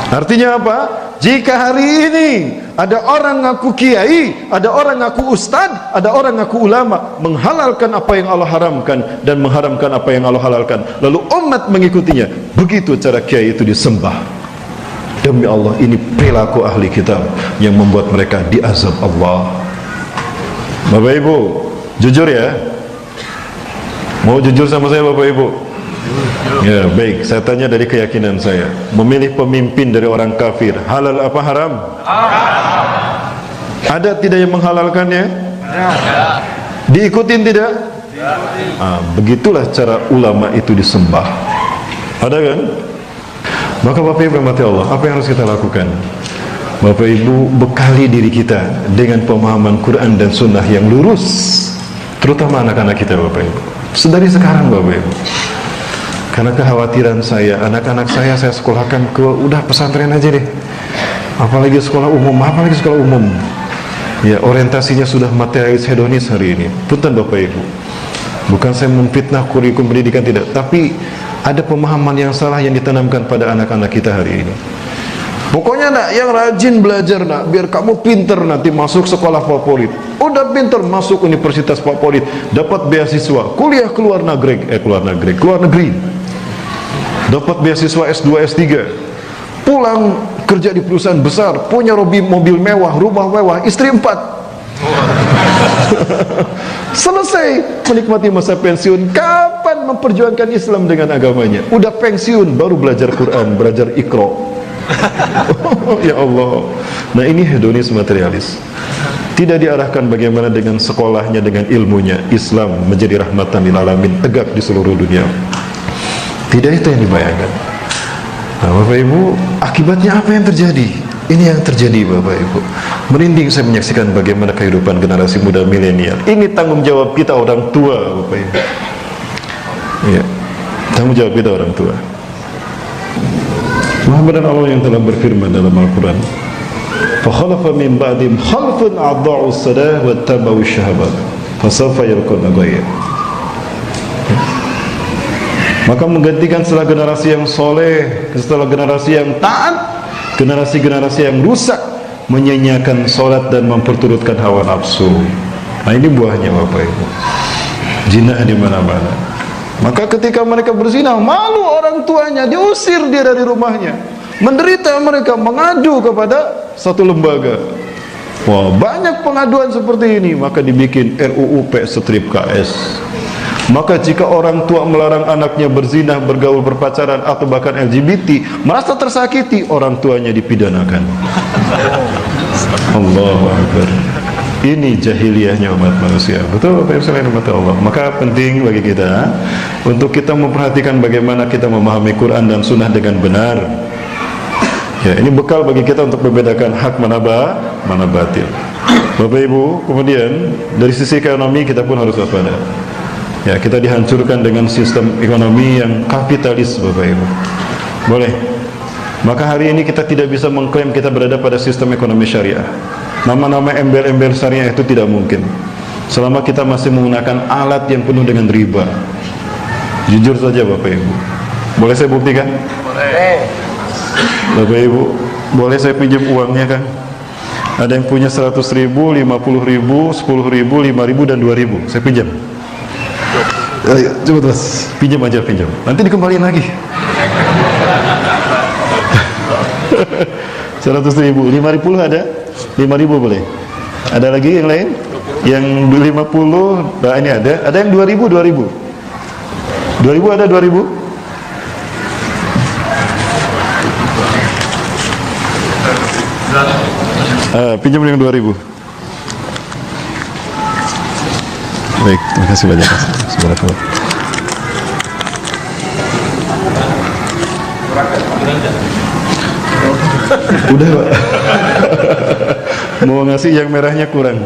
Artinya apa? Jika hari ini ada orang ngaku kiai, ada orang ngaku ustad, ada orang ngaku ulama, menghalalkan apa yang Allah haramkan dan mengharamkan apa yang Allah halalkan, lalu umat mengikutinya, begitu cara kiai itu disembah. Demi Allah, ini perilaku ahli kitab yang membuat mereka diazab Allah. Bapak Ibu, jujur ya. Mau jujur sama saya Bapak Ibu? Ya, baik, saya tanya dari keyakinan saya. Memilih pemimpin dari orang kafir, halal apa haram? Haram. Ada tidak yang menghalalkannya? Ada. Diikutin tidak? Begitulah cara ulama itu disembah. Ada kan? Maka Bapak Ibu mati Allah, apa yang harus kita lakukan? Bapak Ibu, bekali diri kita dengan pemahaman Quran dan Sunnah yang lurus, terutama anak-anak kita Bapak Ibu. Sedari sekarang Bapak Ibu. Karena kekhawatiran saya, anak-anak saya sekolahkan ke udah pesantren aja deh. Apalagi sekolah umum, Ya, orientasinya sudah materialis hedonis hari ini. Punten Bapak Ibu. Bukan saya memfitnah kurikulum pendidikan, tidak, tapi ada pemahaman yang salah yang ditanamkan pada anak-anak kita hari ini. Pokoknya nak yang rajin belajar nak, biar kamu pinter nanti masuk sekolah favorit. Udah pinter masuk universitas favorit, dapat beasiswa, kuliah keluar negeri. Dapat beasiswa S2, S3, pulang kerja di perusahaan besar, punya mobil mewah, rumah mewah, istri 4. Selesai menikmati masa pensiun, kapan memperjuangkan Islam dengan agamanya? Udah pensiun, baru belajar Quran, belajar Iqra. Ya Allah. Nah, ini hedonis materialis. Tidak diarahkan bagaimana dengan sekolahnya, dengan ilmunya. Islam menjadi rahmatan lil alamin, tegak di seluruh dunia. Tidak itu yang dibayangkan. Nah, Bapak Ibu, akibatnya apa yang terjadi? Ini yang terjadi Bapak Ibu. Merinding saya menyaksikan bagaimana kehidupan generasi muda milenial. Ini tanggung jawab kita orang tua Bapak Ibu. Ya, tanggung jawab kita orang tua. Muhammad Allah yang telah berfirman dalam Al-Quran, فَخَلَفَ مِنْ بَعْدِهِمْ خَلْفٌ أَضَاعُوا الصَّلَاةَ وَاتَّبَعُوا الشَّهَوَاتِ فَسَوْفَ يَلْقَوْنَ غَيًّا. Maka menggantikan setelah generasi yang soleh, setelah generasi yang taat, generasi-generasi yang rusak, menyanyiakan sholat dan memperturutkan hawa nafsu. Nah, ini buahnya Bapak Ibu. Jinah di mana-mana. Maka ketika mereka berzina, malu orang tuanya, diusir dia dari rumahnya. Menderita mereka, mengadu kepada satu lembaga. Wah, banyak pengaduan seperti ini, maka dibikin RUU P/KS. Maka jika orang tua melarang anaknya berzina, bergaul, berpacaran, atau bahkan LGBT, merasa tersakiti, orang tuanya dipidanakan. Allahu Akbar. Ini jahiliyahnya umat manusia. Betul Bapak Ibu sekalian umat Allah. Maka penting bagi kita untuk kita memperhatikan bagaimana kita memahami Quran dan Sunnah dengan benar. Ya, ini bekal bagi kita untuk membedakan hak mana batil. Bapak Ibu, kemudian dari sisi ekonomi kita pun harus waspada. Ya, kita dihancurkan dengan sistem ekonomi yang kapitalis Bapak Ibu. Boleh. Maka hari ini kita tidak bisa mengklaim kita berada pada sistem ekonomi syariah. Nama-nama embel-embel syariah itu tidak mungkin selama kita masih menggunakan alat yang penuh dengan riba. Jujur saja Bapak Ibu. Boleh saya buktikan? Boleh. Bapak Ibu, boleh saya pinjam uangnya kan? Ada yang punya 100.000, 50.000, 10.000, 5.000 dan 2.000. Saya pinjam. Ayo, coba terus. Pinjam aja, pinjam. Nanti dikembaliin lagi. 100.000, 5.000 ada? 5.000 boleh. Ada lagi yang lain? Yang 50, nah ini ada. Ada yang 2.000, 2.000. 2.000 ada 2.000? Pinjam yang 2.000. Baik, terima kasih banyak. Subhanallah. Udah, Pak. Mau ngasih yang merahnya kurang.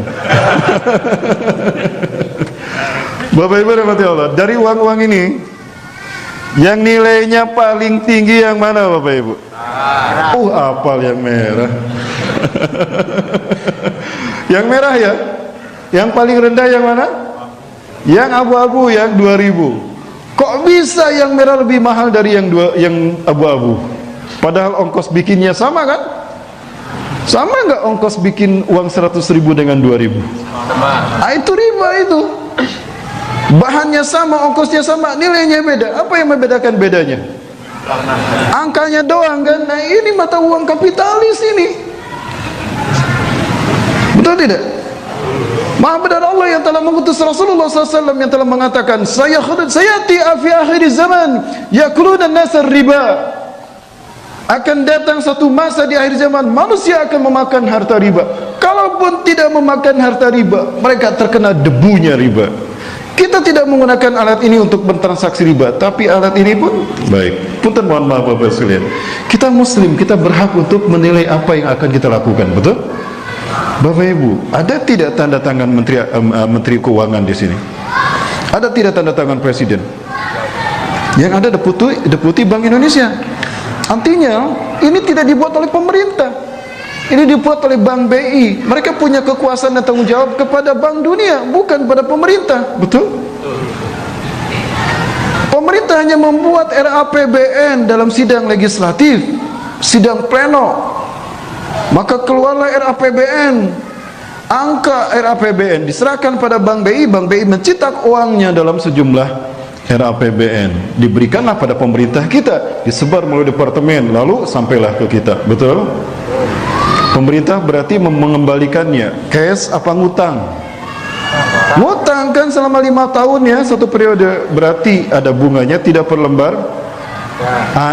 Bapak Ibu rahmati Allah, dari uang-uang ini yang nilainya paling tinggi yang mana Bapak Ibu? Apal yang merah. Yang merah ya. Yang paling rendah yang mana? Yang abu-abu, yang 2.000. Kok bisa yang merah lebih mahal dari yang abu-abu? Padahal ongkos bikinnya sama kan? Sama nggak ongkos bikin uang 100.000 dengan 2.000? Itu riba itu. Bahannya sama, ongkosnya sama, nilainya beda. Apa yang membedakan bedanya? Angkanya doang kan? Nah ini mata uang kapitalis ini. Betul tidak? Maha benar Allah yang telah mengutus Rasulullah SAW yang telah mengatakan, sayati fi akhir zaman yakuluna nasar riba. Akan datang satu masa di akhir zaman manusia akan memakan harta riba. Kalaupun tidak memakan harta riba, mereka terkena debunya riba. Kita tidak menggunakan alat ini untuk bertransaksi riba, tapi alat ini pun baik. Punten mohon maaf Bapak sekalian. Kita muslim, kita berhak untuk menilai apa yang akan kita lakukan, betul? Bapak Ibu, ada tidak tanda tangan Menteri Keuangan di sini? Ada tidak tanda tangan Presiden? Yang ada deputi Bank Indonesia. Artinya ini tidak dibuat oleh pemerintah, ini dibuat oleh Bank BI. Mereka punya kekuasaan dan tanggung jawab kepada Bank Dunia, bukan pada pemerintah. Betul? Pemerintah hanya membuat RAPBN dalam sidang legislatif, sidang pleno. Maka keluarlah RAPBN. Angka RAPBN diserahkan pada Bank BI. Bank BI mencetak uangnya dalam sejumlah RAPBN, diberikanlah pada pemerintah kita, disebar melalui departemen, lalu sampailah ke kita. Betul? Pemerintah berarti mengembalikannya. Cash apa ngutang? Ngutang kan selama 5 tahun ya, satu periode, berarti ada bunganya, tidak per lembar.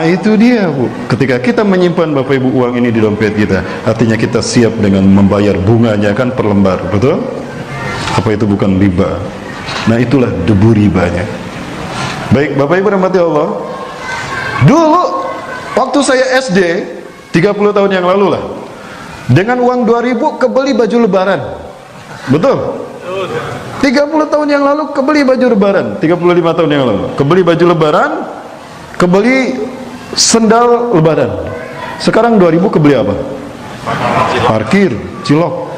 Itu dia Bu. Ketika kita menyimpan Bapak Ibu uang ini di dompet kita, artinya kita siap dengan membayar bunganya kan per lembar. Betul? Apa itu bukan riba? Nah itulah debu ribanya. Baik Bapak Ibu rahmati Allah, dulu waktu saya SD 30 tahun yang lalu lah, dengan uang 2.000 kebeli baju lebaran. Betul? 30 tahun yang lalu kebeli baju lebaran, 35 tahun yang lalu kebeli baju lebaran, kebeli sendal lebaran. Sekarang 2.000 kebeli apa? Parkir, cilok.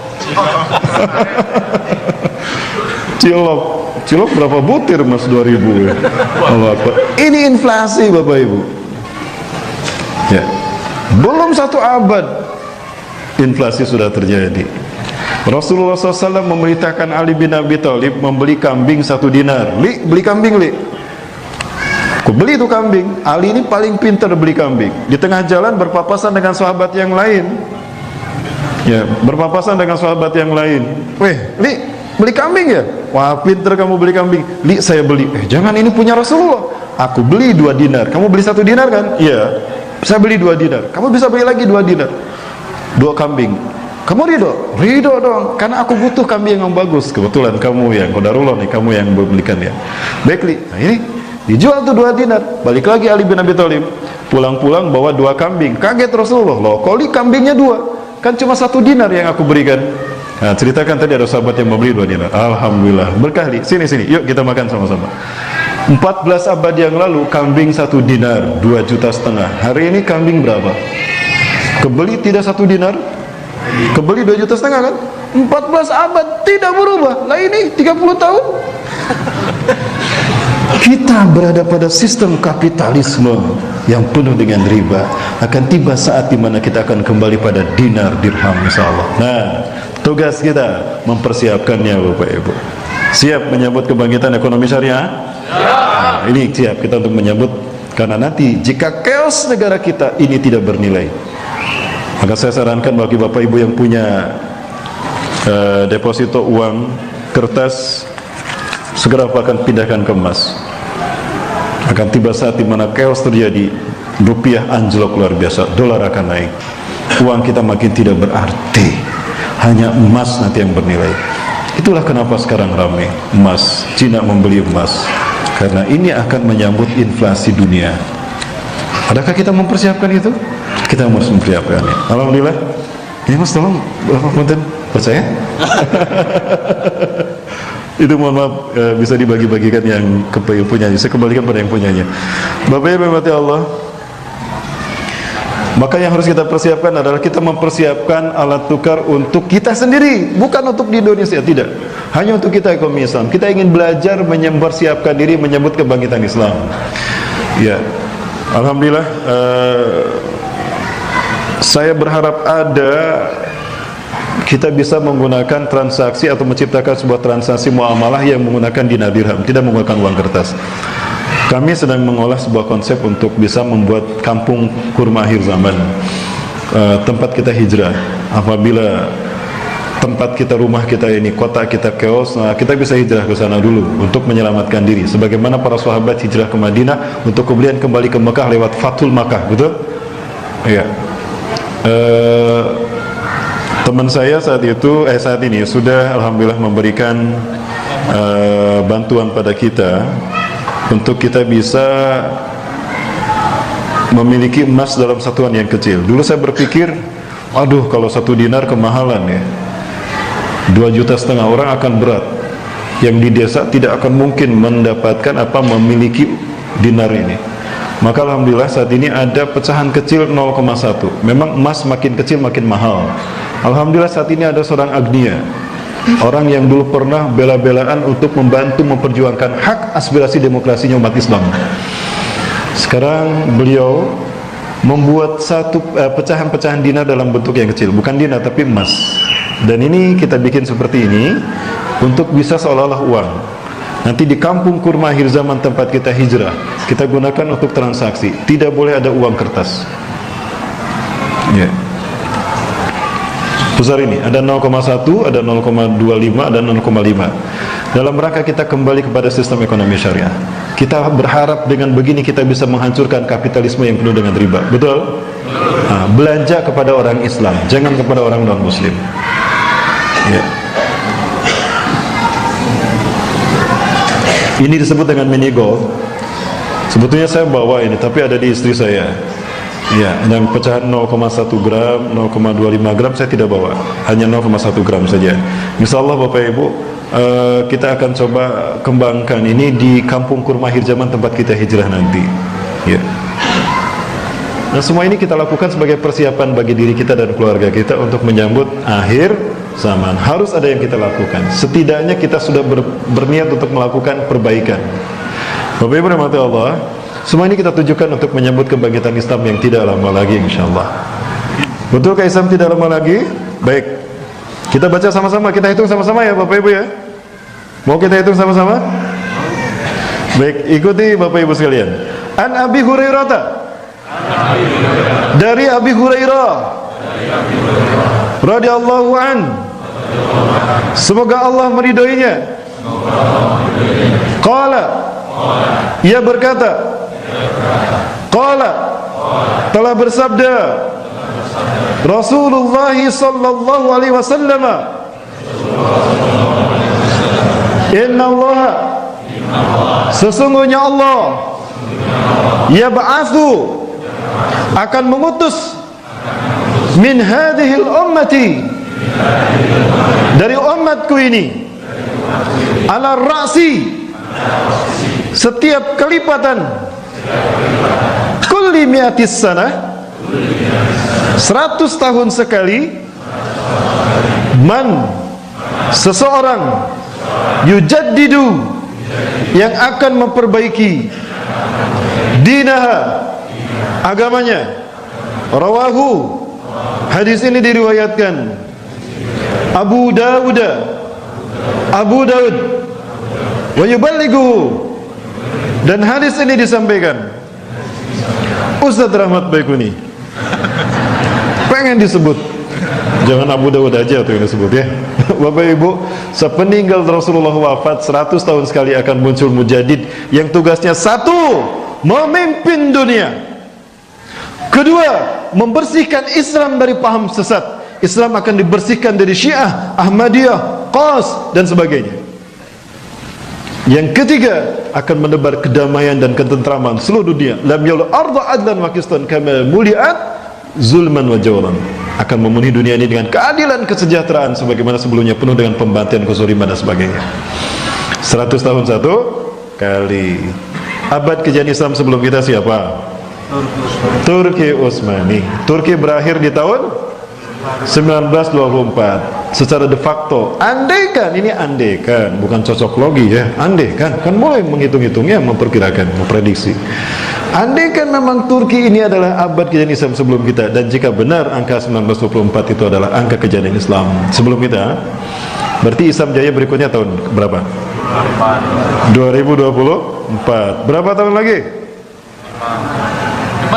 Cilok berapa butir Mas? 2.000 ya. Allah Akbar. Ini inflasi Bapak Ibu ya. Belum 1 abad inflasi sudah terjadi. Rasulullah SAW memerintahkan Ali bin Abi Thalib membeli kambing 1 dinar. Li, beli kambing Li. Aku beli itu kambing. Ali ini paling pintar beli kambing. Di tengah jalan berpapasan dengan sahabat yang lain ya, berpapasan dengan sahabat yang lain. Weh Li, beli kambing ya? Wah pinter kamu beli kambing. Li, saya beli. Jangan, ini punya Rasulullah. Aku beli 2 dinar. Kamu beli 1 dinar kan? Iya. Saya beli 2 dinar. Kamu bisa beli lagi 2 dinar. 2 kambing. Kamu ridho? Ridho dong. Karena aku butuh kambing yang bagus. Kebetulan kamu yang qadarullah nih, kamu yang belikan ya. Baik Li. Nah ini dijual tuh 2 dinar. Balik lagi Ali bin Abi Thalib. Pulang-pulang bawa 2 kambing. Kaget Rasulullah. Loh, kok Li kambingnya 2? Kan cuma 1 dinar yang aku berikan. Nah, ceritakan tadi ada sahabat yang membeli 2 dinar. Alhamdulillah, berkah Li. Sini, yuk kita makan sama-sama. 14 abad yang lalu kambing 1 dinar, 2,5 juta. Hari ini kambing berapa? Kebeli tidak 1 dinar, kebeli 2,5 juta kan? 14 abad tidak berubah. Lah ini 30 tahun kita berada pada sistem kapitalisme yang penuh dengan riba. Akan tiba saat di mana kita akan kembali pada dinar dirham insyaallah. Nah, tugas kita mempersiapkannya Bapak Ibu. Siap menyambut kebangkitan ekonomi syariah? Nah, ini siap kita untuk menyambut, karena nanti jika chaos negara kita ini tidak bernilai, maka saya sarankan bagi Bapak Ibu yang punya deposito uang kertas, segera akan pindahkan ke emas. Akan tiba saat di mana chaos terjadi, rupiah anjlok luar biasa, dolar akan naik, uang kita makin tidak berarti, hanya emas nanti yang bernilai. Itulah kenapa sekarang ramai emas, Cina membeli emas, karena ini akan menyambut inflasi dunia. Adakah kita mempersiapkan itu? Kita harus mempersiapkannya. Alhamdulillah. Ya Mas, tolong Bapak punten, percaya? Itu mohon maaf, bisa dibagi-bagikan yang punyanya. Saya kembalikan pada yang punyanya. Bapak Ibu rahmati Allah, maka yang harus kita persiapkan adalah kita mempersiapkan alat tukar untuk kita sendiri, bukan untuk di Indonesia, tidak. Hanya untuk kita ekonomi Islam. Kita ingin belajar mempersiapkan diri menyambut kebangkitan Islam. Ya, alhamdulillah. Saya berharap kita bisa menggunakan transaksi atau menciptakan sebuah transaksi muamalah yang menggunakan dinar dirham, tidak menggunakan uang kertas. Kami sedang mengolah sebuah konsep untuk bisa membuat kampung kurma akhir zaman, tempat kita hijrah. Apabila tempat kita, rumah kita ini, kota kita chaos, nah kita bisa hijrah ke sana dulu untuk menyelamatkan diri. Sebagaimana para sahabat hijrah ke Madinah untuk kemudian kembali ke Mekah lewat Fathul Makkah, betul? Iya. Teman saya saat ini sudah alhamdulillah memberikan bantuan pada kita untuk kita bisa memiliki emas dalam satuan yang kecil. Dulu saya berpikir, aduh kalau 1 dinar kemahalan ya, 2,5 juta orang akan berat. Yang di desa tidak akan mungkin mendapatkan memiliki dinar ini. Maka alhamdulillah saat ini ada pecahan kecil 0,1. Memang emas makin kecil makin mahal. Alhamdulillah saat ini ada seorang agnia, orang yang dulu pernah bela-belaan untuk membantu memperjuangkan hak aspirasi demokrasinya umat Islam. Sekarang beliau membuat satu pecahan-pecahan dinar dalam bentuk yang kecil, bukan dinar tapi emas. Dan ini kita bikin seperti ini untuk bisa seolah-olah uang. Nanti di kampung kurma akhir zaman tempat kita hijrah, kita gunakan untuk transaksi. Tidak boleh ada uang kertas. Ya. Besar ini, ada 0,1, ada 0,25, ada 0,5. Dalam rangka kita kembali kepada sistem ekonomi syariah. Kita berharap dengan begini kita bisa menghancurkan kapitalisme yang penuh dengan riba. Betul? Nah, belanja kepada orang Islam, jangan kepada orang non-Muslim. Ya. Ini disebut dengan mini gold. Sebetulnya saya bawa ini, tapi ada di istri saya. Ya, yang pecahan 0,1 gram, 0,25 gram saya tidak bawa, hanya 0,1 gram saja. Insyaallah Bapak Ibu, kita akan coba kembangkan ini di kampung kurma akhir zaman tempat kita hijrah nanti. Ya. Nah, semua ini kita lakukan sebagai persiapan bagi diri kita dan keluarga kita untuk menyambut akhir zaman. Harus ada yang kita lakukan. Setidaknya kita sudah berniat untuk melakukan perbaikan. Bapak Ibu rahmati Allah, semua ini kita tujukan untuk menyambut kebangkitan Islam yang tidak lama lagi insyaallah. Betulkah Islam tidak lama lagi? Baik, kita baca sama-sama, kita hitung sama-sama ya Bapak Ibu ya. Mau kita hitung sama-sama? Baik, ikuti Bapak Ibu sekalian. An Abi Hurairah, dari Abi Hurairah radhiyallahu an, semoga Allah meridhoinya, qala, ia berkata, qala, telah bersabda Rasulullah sallallahu alaihi wasallam, inna Allah, sesungguhnya Allah, yab'atsu, akan mengutus, min hadhil ummati, dari umatku ini, ala ra'si, setiap kelipatan, kulli mi'atis sanah, 100 tahun sekali, man, seseorang, yujaddidu, yang akan memperbaiki dinaha, agamanya. Rawahu, hadis ini diriwayatkan Abu Dawud wa yuballighuhu, dan hadis ini disampaikan Ustaz Rahmat Baikuni. Pengen disebut, jangan Abu Dawud aja tuh yang disebut ya. Bapak Ibu, sepeninggal Rasulullah wafat 100 tahun sekali akan muncul mujaddid yang tugasnya satu, memimpin dunia. Kedua, membersihkan Islam dari paham sesat. Islam akan dibersihkan dari Syiah, Ahmadiyah, Qas dan sebagainya. Yang ketiga, akan menebar kedamaian dan ketentraman seluruh dunia. Lam yul arda adlan wa qistan kama muliat zulman wa jawran. Akan memenuhi dunia ini dengan keadilan, kesejahteraan sebagaimana sebelumnya penuh dengan pembantaian, kezaliman dan sebagainya. 100 tahun satu kali. Abad kejayaan Islam sebelum kita siapa? Turki Utsmani. Turki berakhir di tahun 1924 secara de facto. Andaikan, ini andaikan, bukan cocok logi ya, andaikan, kan mulai menghitung-hitungnya, memperkirakan, memprediksi. Andaikan memang Turki ini adalah abad kejayaan Islam sebelum kita, dan jika benar angka 1924 itu adalah angka kejayaan Islam sebelum kita, berarti Islam jaya berikutnya tahun berapa? 2024. Berapa tahun lagi?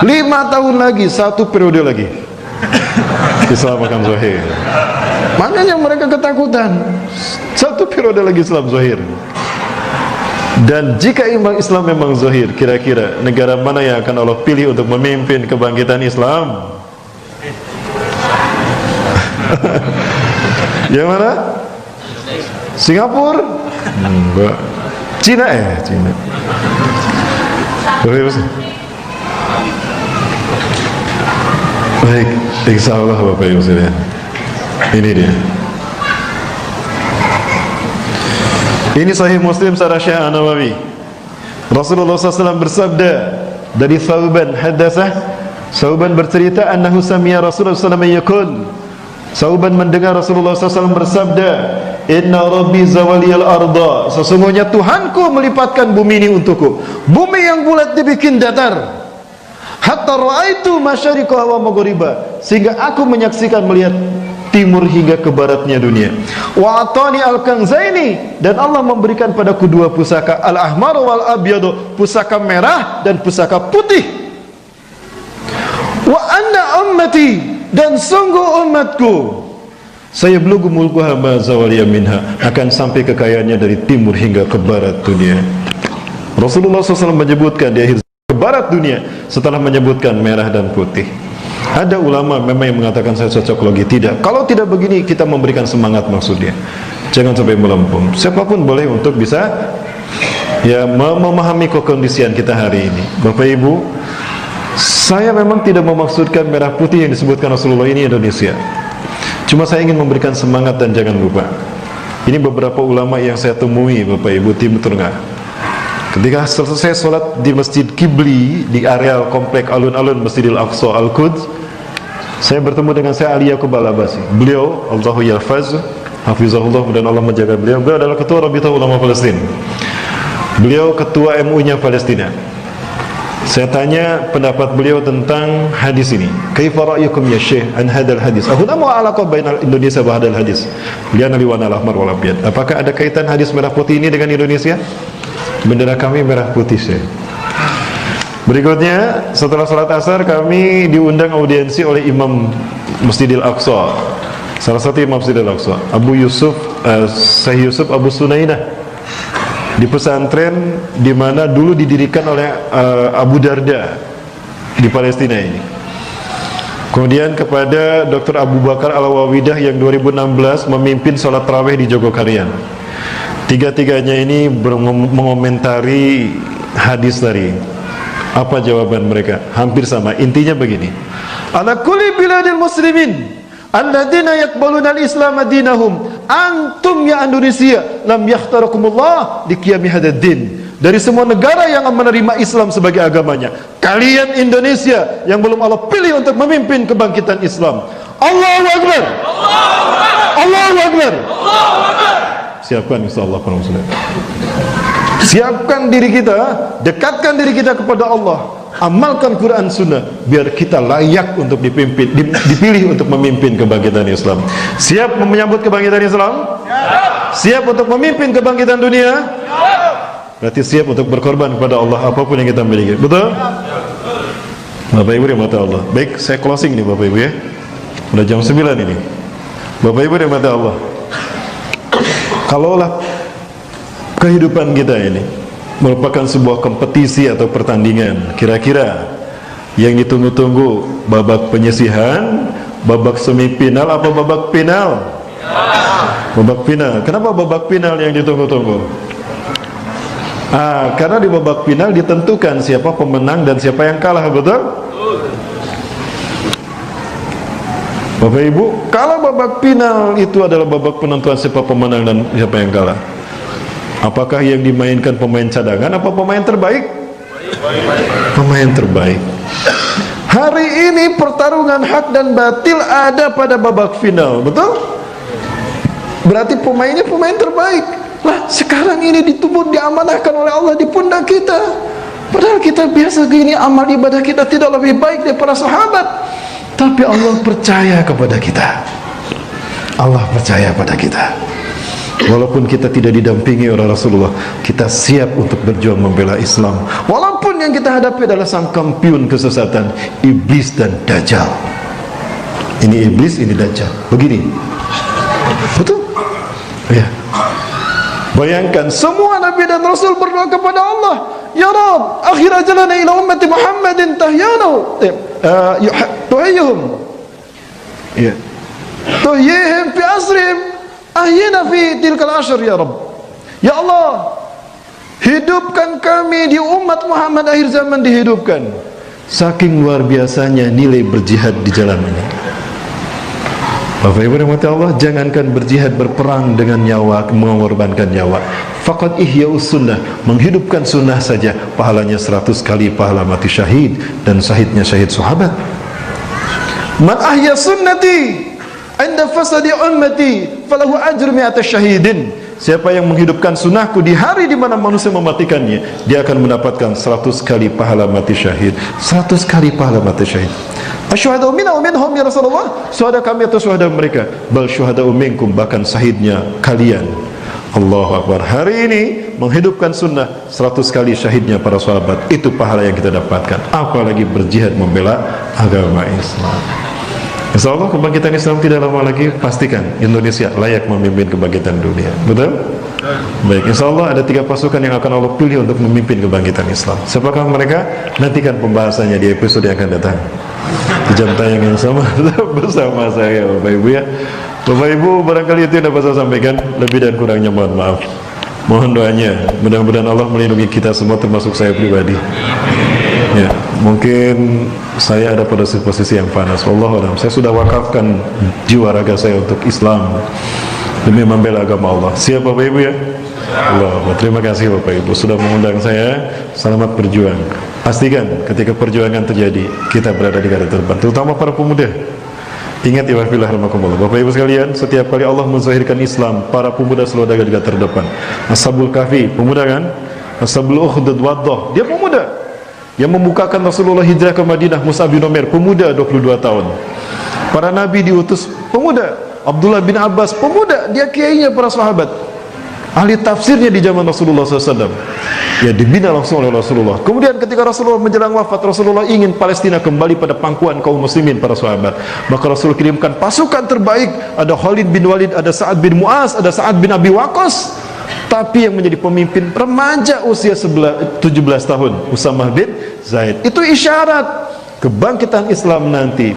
5 tahun lagi, 1 periode lagi Islam akan zahir. Makanya mereka ketakutan, 1 periode lagi Islam zahir. Dan jika Islam memang zahir, kira-kira negara mana yang akan Allah pilih untuk memimpin kebangkitan Islam? Yang mana? Singapura? Enggak. Cina Cina. Baik, insyaallah Bapak Ibu sekalian. Ini dia. Ini Sahih Muslim Syarah Syekh An-Nawawi. Rasulullah SAW bersabda dari Thauban hadatsah, Thauban bercerita annahu sami'a Rasulullah SAW yaqul. Thauban mendengar Rasulullah SAW bersabda, "Inna Rabbi zawaliyal arda." Sesungguhnya Tuhanku melipatkan bumi ini untukku. Bumi yang bulat dibikin datar. Hatta ra'aitu masyariqaha wa maghriba, sehingga aku menyaksikan, melihat timur hingga ke baratnya dunia. Wa atani al-kanzaini, dan Allah memberikan padaku 2 pusaka, al-ahmar wal abyad, pusaka merah dan pusaka putih. Wa anna ummati, dan sungguh umatku, saya belum mulkuha ma zawaliya minha, akan sampai kekayaannya dari timur hingga ke barat dunia. Rasulullah SAW menyebutkan di akhir ke barat dunia setelah menyebutkan merah dan putih. Ada ulama memang yang mengatakan saya cocok logi, tidak. Kalau tidak begini kita memberikan semangat, maksudnya jangan sampai melempem. Siapapun boleh untuk bisa ya memahami kekondisian kita hari ini. Bapak Ibu, saya memang tidak memaksudkan merah putih yang disebutkan Rasulullah ini Indonesia. Cuma saya ingin memberikan semangat, dan jangan lupa, ini beberapa ulama yang saya temui Bapak Ibu Timur Tengah. Ketika selesai sholat di Masjid Qibli di areal komplek alun-alun Masjidil Aqsa Al-Quds, saya bertemu dengan Syekh Ali Yaqub Al-Abasi. Beliau, Allahu yahfaz, hafizahullah, dan Allah menjaga beliau. Beliau adalah ketua Rabitah Ulama Palestina. Beliau ketua MU-nya Palestina. Saya tanya pendapat beliau tentang hadis ini. Kaifa ra'yukum ya Syekh an hadzal hadis? Ahuna ma alaqah bainal Indonesia wa hadzal hadis? Liana liwana al-ahmar wal abyad. Apakah ada kaitan hadis merah putih ini dengan Indonesia? Bendera kami merah putih, Syekh. Berikutnya, setelah salat asar kami diundang audiensi oleh Imam Masjidil Aqsa. Salah satu Imam Masjidil Aqsa, Abu Yusuf, Syekh Yusuf Abu Sunainah, di pesantren di mana dulu didirikan oleh Abu Darda di Palestina ini. Kemudian kepada Dr. Abu Bakar Al-Wawidah yang 2016 memimpin sholat tarawih di Jogokarian. Tiga-tiganya ini mengomentari hadis tadi. Apa jawaban mereka? Hampir sama. Intinya begini. Ala kulli biladil muslimin alladzina yaqbaluna al-islam dinahum, antum ya Indonesia lam yakhtarakumullah liqiyami hadzal din. Dari semua negara yang menerima Islam sebagai agamanya, kalian Indonesia yang belum Allah pilih untuk memimpin kebangkitan Islam. Allahu Akbar. Allahu Akbar. Allahu Akbar. Allahu Akbar. Siapkan insyaallah para muslimin. Siapkan diri kita, dekatkan diri kita kepada Allah, amalkan Quran Sunnah, biar kita layak untuk dipimpin, dipilih untuk memimpin kebangkitan Islam. Siap menyambut kebangkitan Islam? Siap untuk memimpin kebangkitan dunia? Berarti siap untuk berkorban kepada Allah apapun yang kita miliki. Betul? Bapak Ibu rahmati Allah. Baik, saya closing nih Bapak Ibu ya. Udah jam 9 ini. Bapak Ibu rahmati Allah. Kalaulah kehidupan kita ini merupakan sebuah kompetisi atau pertandingan, kira-kira yang ditunggu-tunggu babak penyisihan, babak semifinal apa babak final? Babak final. Kenapa babak final yang ditunggu-tunggu? Karena di babak final ditentukan siapa pemenang dan siapa yang kalah, betul? Bapak Ibu, kalau babak final itu adalah babak penentuan siapa pemenang dan siapa yang kalah, apakah yang dimainkan pemain cadangan apa pemain terbaik? Pemain terbaik. Hari ini pertarungan hak dan batil ada pada babak final, betul? Berarti pemainnya pemain terbaik. Lah, sekarang ini diamanahkan oleh Allah di pundak kita. Padahal kita biasa gini, amal ibadah kita tidak lebih baik daripada sahabat. Tapi Allah percaya kepada kita. Allah percaya pada kita. Walaupun kita tidak didampingi oleh Rasulullah, kita siap untuk berjuang membela Islam. Walaupun yang kita hadapi adalah sang kampiun kesesatan, iblis dan dajjal. Ini iblis, ini dajjal. Begini. Betul? Ya. Bayangkan semua Nabi dan Rasul berdoa kepada Allah, Ya Rabb, akhir ajalana ila ummati Muhammadin tahyanu tuhayyuhum ya tuhyihim fi asrim ahyina fi tilkal ashr ya Rabb. Ya Allah, hidupkan kami di umat Muhammad, akhir zaman dihidupkan. Saking luar biasanya nilai berjihad di jalan ini. Bapak Ibu rahmati Allah, jangankan berjihad, berperang dengan nyawa, mengorbankan nyawa, faqad ihya'us sunnah, menghidupkan sunnah saja pahalanya 100 kali pahala mati syahid dan syahidnya syahid sahabat. Man ahya sunnati inda fasadi ummati falahu ajru mi'ata syahidin. Siapa yang menghidupkan sunnahku di hari di mana manusia mematikannya, dia akan mendapatkan 100 kali pahala mati syahid. 100 kali pahala mati syahid. Asyhadu minna wa minhum ya Rasulullah. Syuhada kami atau syuhada mereka? Bal syuhada minkum, bahkan syahidnya kalian. Allahu Akbar. Hari ini menghidupkan sunnah 100 kali syahidnya para sahabat. Itu pahala yang kita dapatkan. Apalagi berjihad membela agama Islam. Insyaallah kebangkitan Islam tidak lama lagi, pastikan Indonesia layak memimpin kebangkitan dunia. Betul? Baik, insyaallah ada 3 pasukan yang akan Allah pilih untuk memimpin kebangkitan Islam. Siapakah mereka? Nantikan pembahasannya di episode yang akan datang. Di jam tayang yang sama bersama saya Bapak Ibu ya. Bapak Ibu, barangkali itu yang dapat saya sampaikan. Lebih dan kurangnya mohon maaf. Mohon doanya, mudah-mudahan Allah melindungi kita semua termasuk saya pribadi. Ya, mungkin saya ada pada posisi yang panas. Wallahualam, saya sudah wakafkan jiwa raga saya untuk Islam demi membela agama Allah. Siap Bapak Ibu ya? Allah, terima kasih Bapak Ibu sudah mengundang saya. Selamat berjuang. Pastikan ketika perjuangan terjadi, kita berada di garda terdepan, terutama para pemuda. Ingat ya wafilah rahmakumullah. Bapak Ibu sekalian, setiap kali Allah menzahirkan Islam, para pemuda selalu ada di garda terdepan. Ashabul Kahfi, pemuda kan? Ashabul Ukhdud Waddah, dia pemuda. Yang membukakan Rasulullah hijrah ke Madinah, Mus'ab bin Umair, pemuda 22 tahun. Para nabi diutus, pemuda. Abdullah bin Abbas, pemuda, dia kiainya para sahabat. Ahli tafsirnya di zaman Rasulullah SAW. Ya, dibina langsung oleh Rasulullah. Kemudian ketika Rasulullah menjelang wafat, Rasulullah ingin Palestina kembali pada pangkuan kaum muslimin, para sahabat. Maka Rasul kirimkan pasukan terbaik. Ada Khalid bin Walid, ada Sa'ad bin Mu'az, ada Sa'ad bin Abi Waqqas. Tapi yang menjadi pemimpin remaja usia 17 tahun, Usamah bin Zaid. Itu isyarat kebangkitan Islam nanti.